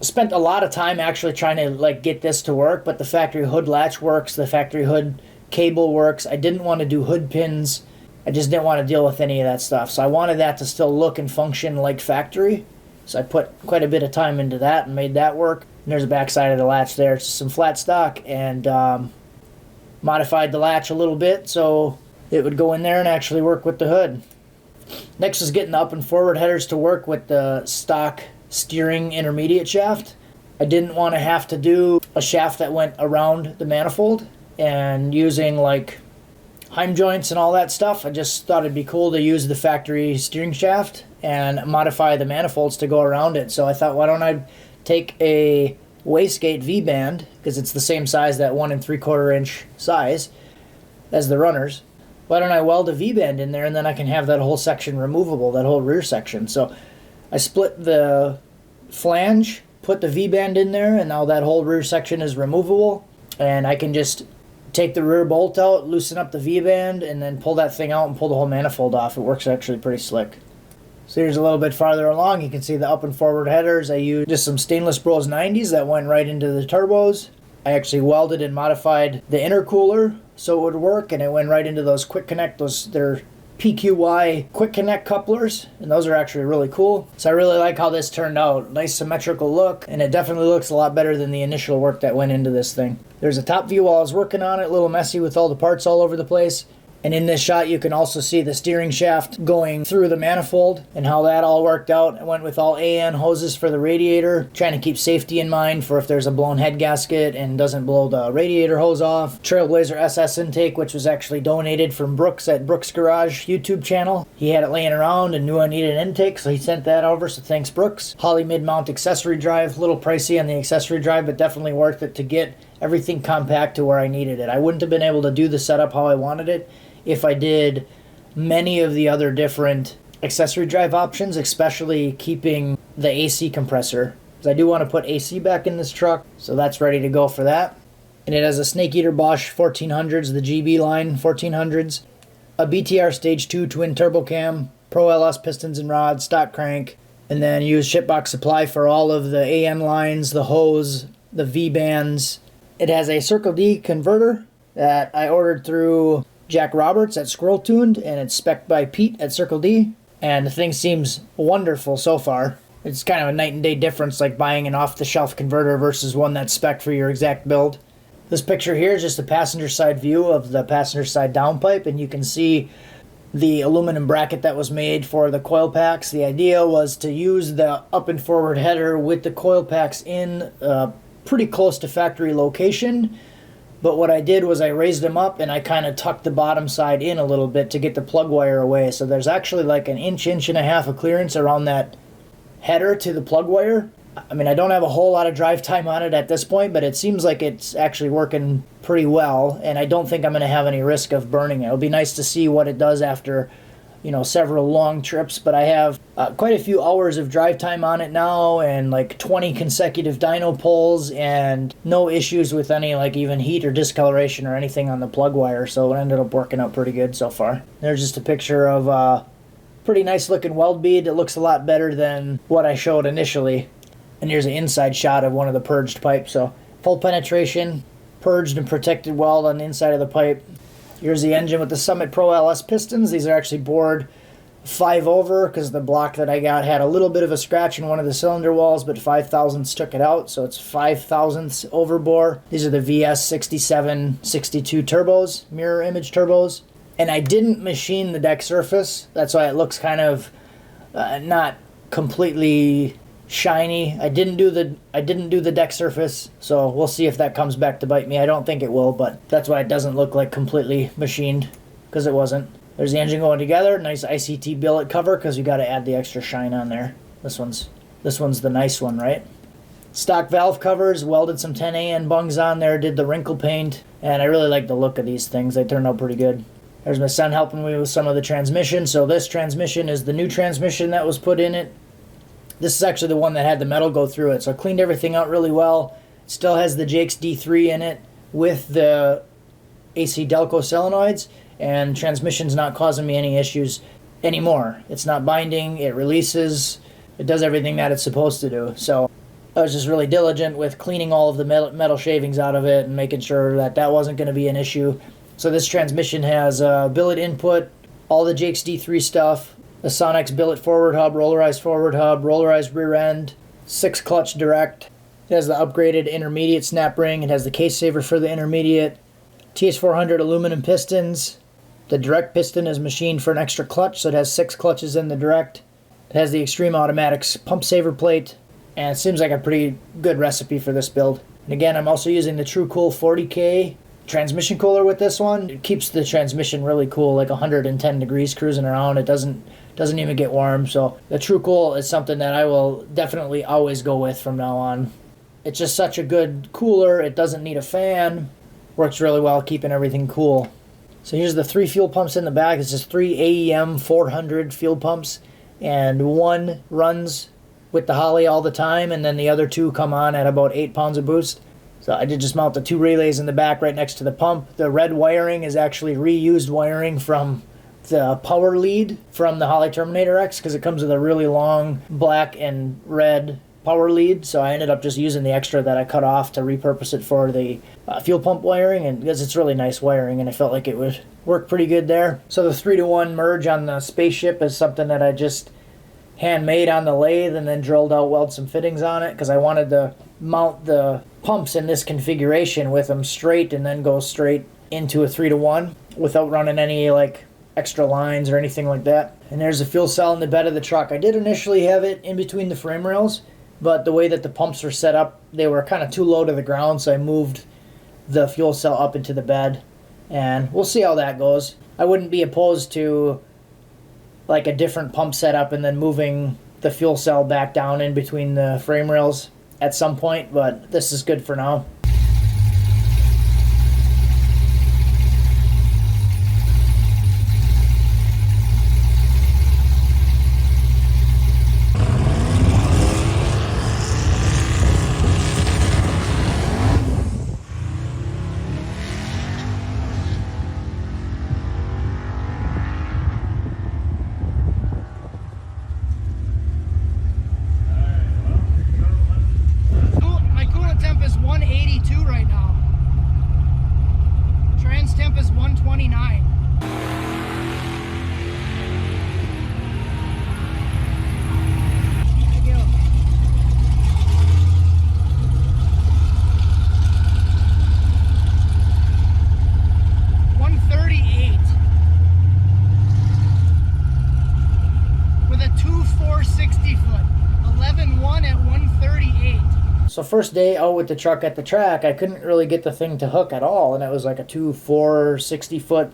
I spent a lot of time actually trying to get this to work, but the factory hood latch works, the factory hood cable works. I didn't want to do hood pins. I just didn't want to deal with any of that stuff. So I wanted that to still look and function like factory. So I put quite a bit of time into that and made that work. And there's the back side of the latch there. It's some flat stock, and modified the latch a little bit so it would go in there and actually work with the hood. Next is getting the up and forward headers to work with the stock steering intermediate shaft. I didn't want to have to do a shaft that went around the manifold and using Heim joints and all that stuff. I just thought it'd be cool to use the factory steering shaft and modify the manifolds to go around it. So I thought, why don't I take a wastegate V-band, because it's the same size, that 1 3/4 inch size as the runners. Why don't I weld a V-band in there, and then I can have that whole section removable, that whole rear section. So I split the flange, put the V-band in there, and now that whole rear section is removable, and I can just take the rear bolt out, loosen up the V-band, and then pull that thing out and pull the whole manifold off. It works actually pretty slick. So here's a little bit farther along. You can see the up and forward headers. I used just some Stainless Bros 90s that went right into the turbos. I actually welded and modified the intercooler so it would work, and it went right into those quick connect. They're PQY quick connect couplers, and those are actually really cool. So I really like how this turned out. Nice symmetrical look, and it definitely looks a lot better than the initial work that went into this thing. There's a top view while I was working on it, a little messy with all the parts all over the place. And in this shot, you can also see the steering shaft going through the manifold and how that all worked out. I went with all AN hoses for the radiator, trying to keep safety in mind for if there's a blown head gasket and doesn't blow the radiator hose off. Trailblazer SS intake, which was actually donated from Brooks at Brooks Garage YouTube channel. He had it laying around and knew I needed an intake, so he sent that over, so thanks Brooks. Holley mid-mount accessory drive, a little pricey on the accessory drive, but definitely worth it to get everything compact to where I needed it. I wouldn't have been able to do the setup how I wanted it if I did many of the other different accessory drive options, especially keeping the AC compressor. Because I do want to put AC back in this truck, so that's ready to go for that. And it has a Snake Eater Bosch 1400s, the GB line 1400s, a BTR Stage 2 twin turbo cam, Pro LS pistons and rods, stock crank, and then use shipbox supply for all of the AN lines, the hose, the V-bands. It has a Circle D converter that I ordered through Jack Roberts at Squirrel Tuned, and it's spec'd by Pete at Circle D, and the thing seems wonderful so far. It's kind of a night and day difference, like buying an off-the-shelf converter versus one that's spec'd for your exact build. This picture here is just a passenger side view of the passenger side downpipe, and you can see the aluminum bracket that was made for the coil packs. The idea was to use the up and forward header with the coil packs in pretty close to factory location. But what I did was I raised them up and I kind of tucked the bottom side in a little bit to get the plug wire away. So there's actually like an inch and a half of clearance around that header to the plug wire. I mean, I don't have a whole lot of drive time on it at this point, but it seems like it's actually working pretty well, and I don't think I'm going to have any risk of burning it. It'll be nice to see what it does after, several long trips, but I have quite a few hours of drive time on it now, and like 20 consecutive dyno pulls, and no issues with any even heat or discoloration or anything on the plug wire, so it ended up working out pretty good so far. There's just a picture of a pretty nice looking weld bead. It looks a lot better than what I showed initially. And here's an inside shot of one of the purged pipes. So full penetration, purged and protected weld on the inside of the pipe. Here's the engine with the Summit Pro LS pistons. These are actually bored 5 over because the block that I got had a little bit of a scratch in one of the cylinder walls, but 5 thousandths took it out, so it's 5 thousandths over bore. These are the VS 6762 turbos, mirror image turbos. And I didn't machine the deck surface. That's why it looks kind of not completely shiny. I didn't do the deck surface, so we'll see if that comes back to bite me. I don't think it will, but that's why it doesn't look like completely machined, because it wasn't. There's the engine going together. Nice ICT billet cover because you got to add the extra shine on there. This one's the nice one, right? Stock valve covers, welded some 10AN bungs on there, did the wrinkle paint, and I really like the look of these things. They turned out pretty good. There's my son helping me with some of the transmission. So this transmission is the new transmission that was put in it. This is actually the one that had the metal go through it. So I cleaned everything out really well. Still has the Jake's D3 in it with the AC Delco solenoids. And transmission's not causing me any issues anymore. It's not binding, it releases, it does everything that it's supposed to do. So I was just really diligent with cleaning all of the metal shavings out of it and making sure that that wasn't going to be an issue. So this transmission has billet input, all the Jake's D3 stuff, the Sonex billet forward hub, rollerized rear end, 6 clutch direct. It has the upgraded intermediate snap ring. It has the case saver for the intermediate. TS400 aluminum pistons. The direct piston is machined for an extra clutch, so it has 6 clutches in the direct. It has the Extreme Automatics pump saver plate, and it seems like a pretty good recipe for this build. And again, I'm also using the True Cool 40K transmission cooler with this one. It keeps the transmission really cool, like 110 degrees cruising around. It doesn't even get warm, so the True Cool is something that I will definitely always go with from now on. It's just such a good cooler. It doesn't need a fan. Works really well keeping everything cool. So here's the 3 fuel pumps in the back. It's just 3 AEM 400 fuel pumps, and one runs with the Holly all the time, and then the other 2 come on at about 8 pounds of boost. So I did just mount the 2 relays in the back right next to the pump. The red wiring is actually reused wiring from the power lead from the Holly Terminator X, because it comes with a really long black and red power lead, so I ended up just using the extra that I cut off to repurpose it for the fuel pump wiring, and because it's really nice wiring and I felt like it would work pretty good there. So the 3-to-1 merge on the spaceship is something that I just handmade on the lathe and then drilled out, weld some fittings on it, because I wanted to mount the pumps in this configuration with them straight and then go straight into a 3-to-1 without running any like extra lines or anything like that. And there's a fuel cell in the bed of the truck. I did initially have it in between the frame rails, but the way that the pumps were set up, they were kind of too low to the ground, so I moved the fuel cell up into the bed, and we'll see how that goes. I wouldn't be opposed to like a different pump setup and then moving the fuel cell back down in between the frame rails at some point, but this is good for now. My coolant temp is 182 right now. Trans temp is 129. Thank you. With a 2.460 foot, 11.1 at 138. So first day out with the truck at the track, I couldn't really get the thing to hook at all, and it was like a 2.4 60 foot,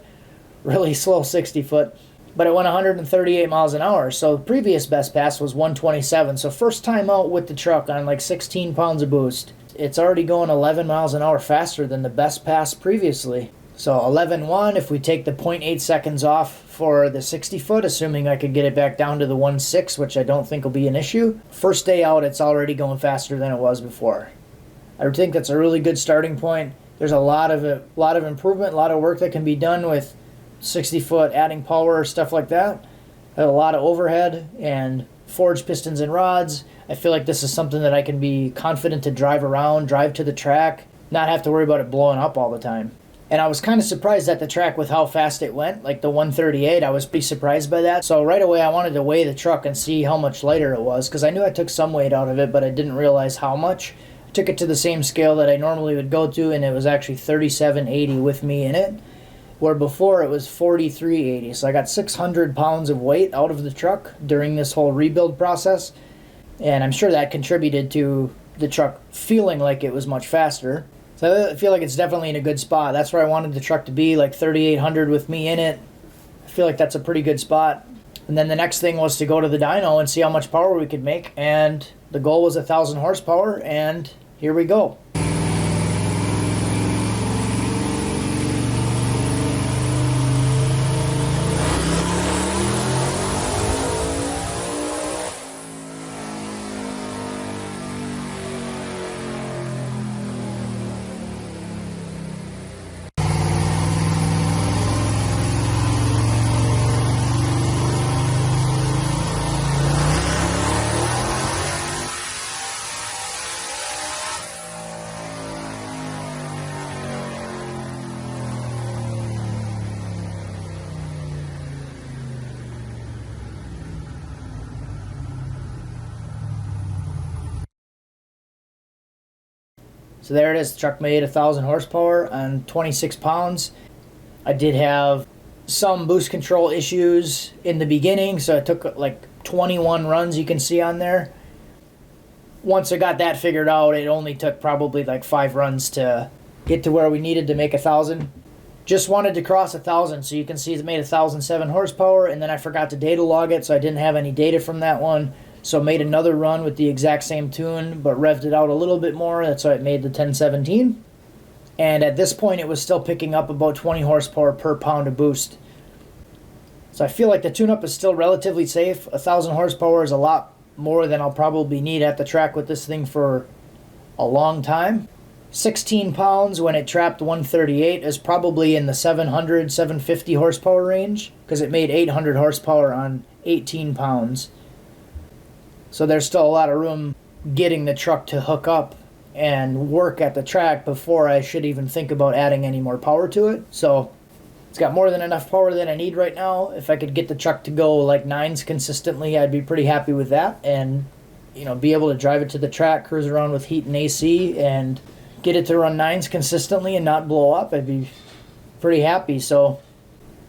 really slow 60 foot, but it went 138 miles an hour. So the previous best pass was 127. So first time out with the truck on like 16 pounds of boost, it's already going 11 miles an hour faster than the best pass previously. So 11.1, if we take the 0.8 seconds off for the 60 foot, assuming I could get it back down to the 1.6, which I don't think will be an issue. First day out, it's already going faster than it was before. I think that's a really good starting point. There's a lot of improvement, a lot of work that can be done with 60 foot, adding power, stuff like that. A lot of overhead and forged pistons and rods. I feel like this is something that I can be confident to drive around, drive to the track, not have to worry about it blowing up all the time. And I was kind of surprised at the track with how fast it went, like the 138. I was pretty surprised by that. So right away I wanted to weigh the truck and see how much lighter it was, because I knew I took some weight out of it, but I didn't realize how much. I took it to the same scale that I normally would go to, and it was actually 3780 with me in it, where before it was 4380. So I got 600 pounds of weight out of the truck during this whole rebuild process, and I'm sure that contributed to the truck feeling like it was much faster. So I feel like it's definitely in a good spot. That's where I wanted the truck to be, like 3,800 with me in it. I feel like that's a pretty good spot. And then the next thing was to go to the dyno and see how much power we could make. And the goal was 1,000 horsepower, and here we go. So there it is. The truck made 1,000 horsepower on 26 pounds. I did have some boost control issues in the beginning, so it took like 21 runs, you can see on there. Once I got that figured out, it only took probably like 5 runs to get to where we needed to make 1,000. Just wanted to cross 1,000, so you can see it made 1,007 horsepower, and then I forgot to data log it, so I didn't have any data from that one. So made another run with the exact same tune, but revved it out a little bit more. That's why it made the 1017. And at this point, it was still picking up about 20 horsepower per pound of boost. So I feel like the tune-up is still relatively safe. 1,000 horsepower is a lot more than I'll probably need at the track with this thing for a long time. 16 pounds when it trapped 138 is probably in the 700, 750 horsepower range, because it made 800 horsepower on 18 pounds. So there's still a lot of room getting the truck to hook up and work at the track before I should even think about adding any more power to it. So it's got more than enough power that I need right now. If I could get the truck to go like 9s consistently, I'd be pretty happy with that. And, you know, be able to drive it to the track, cruise around with heat and AC, and get it to run 9s consistently and not blow up, I'd be pretty happy. So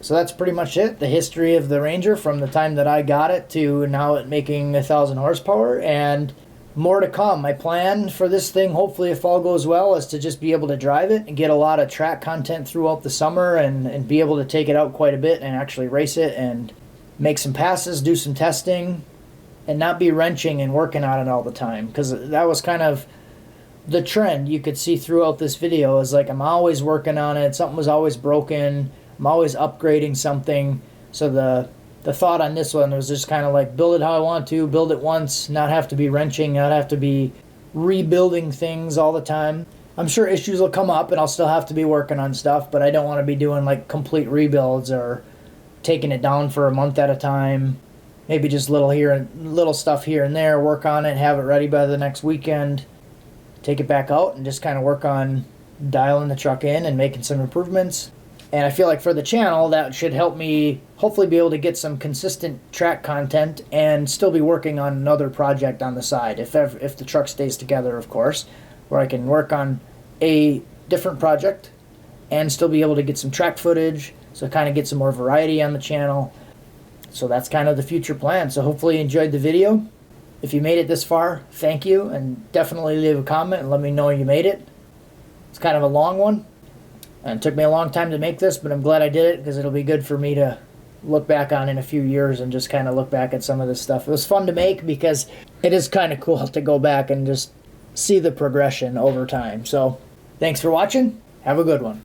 that's pretty much it. The history of the Ranger from the time that I got it to now it making 1,000 horsepower, and more to come. My plan for this thing, hopefully if all goes well, is to just be able to drive it and get a lot of track content throughout the summer, and be able to take it out quite a bit and actually race it and make some passes, do some testing, and not be wrenching and working on it all the time. Because that was kind of the trend you could see throughout this video, is like I'm always working on it. Something was always broken. I'm always upgrading something. So the thought on this one was just kind of like build it how I want to, build it once, not have to be wrenching, not have to be rebuilding things all the time. I'm sure issues will come up and I'll still have to be working on stuff, but I don't want to be doing like complete rebuilds or taking it down for a month at a time. Maybe just little stuff here and there, work on it, have it ready by the next weekend, take it back out and just kind of work on dialing the truck in and making some improvements. And I feel like for the channel, that should help me hopefully be able to get some consistent track content and still be working on another project on the side, if the truck stays together, of course, where I can work on a different project and still be able to get some track footage, so kind of get some more variety on the channel. So that's kind of the future plan. So hopefully you enjoyed the video. If you made it this far, thank you, and definitely leave a comment and let me know you made it. It's kind of a long one. And it took me a long time to make this, but I'm glad I did it, because it'll be good for me to look back on in a few years and just kind of look back at some of this stuff. It was fun to make because it is kind of cool to go back and just see the progression over time. So thanks for watching. Have a good one.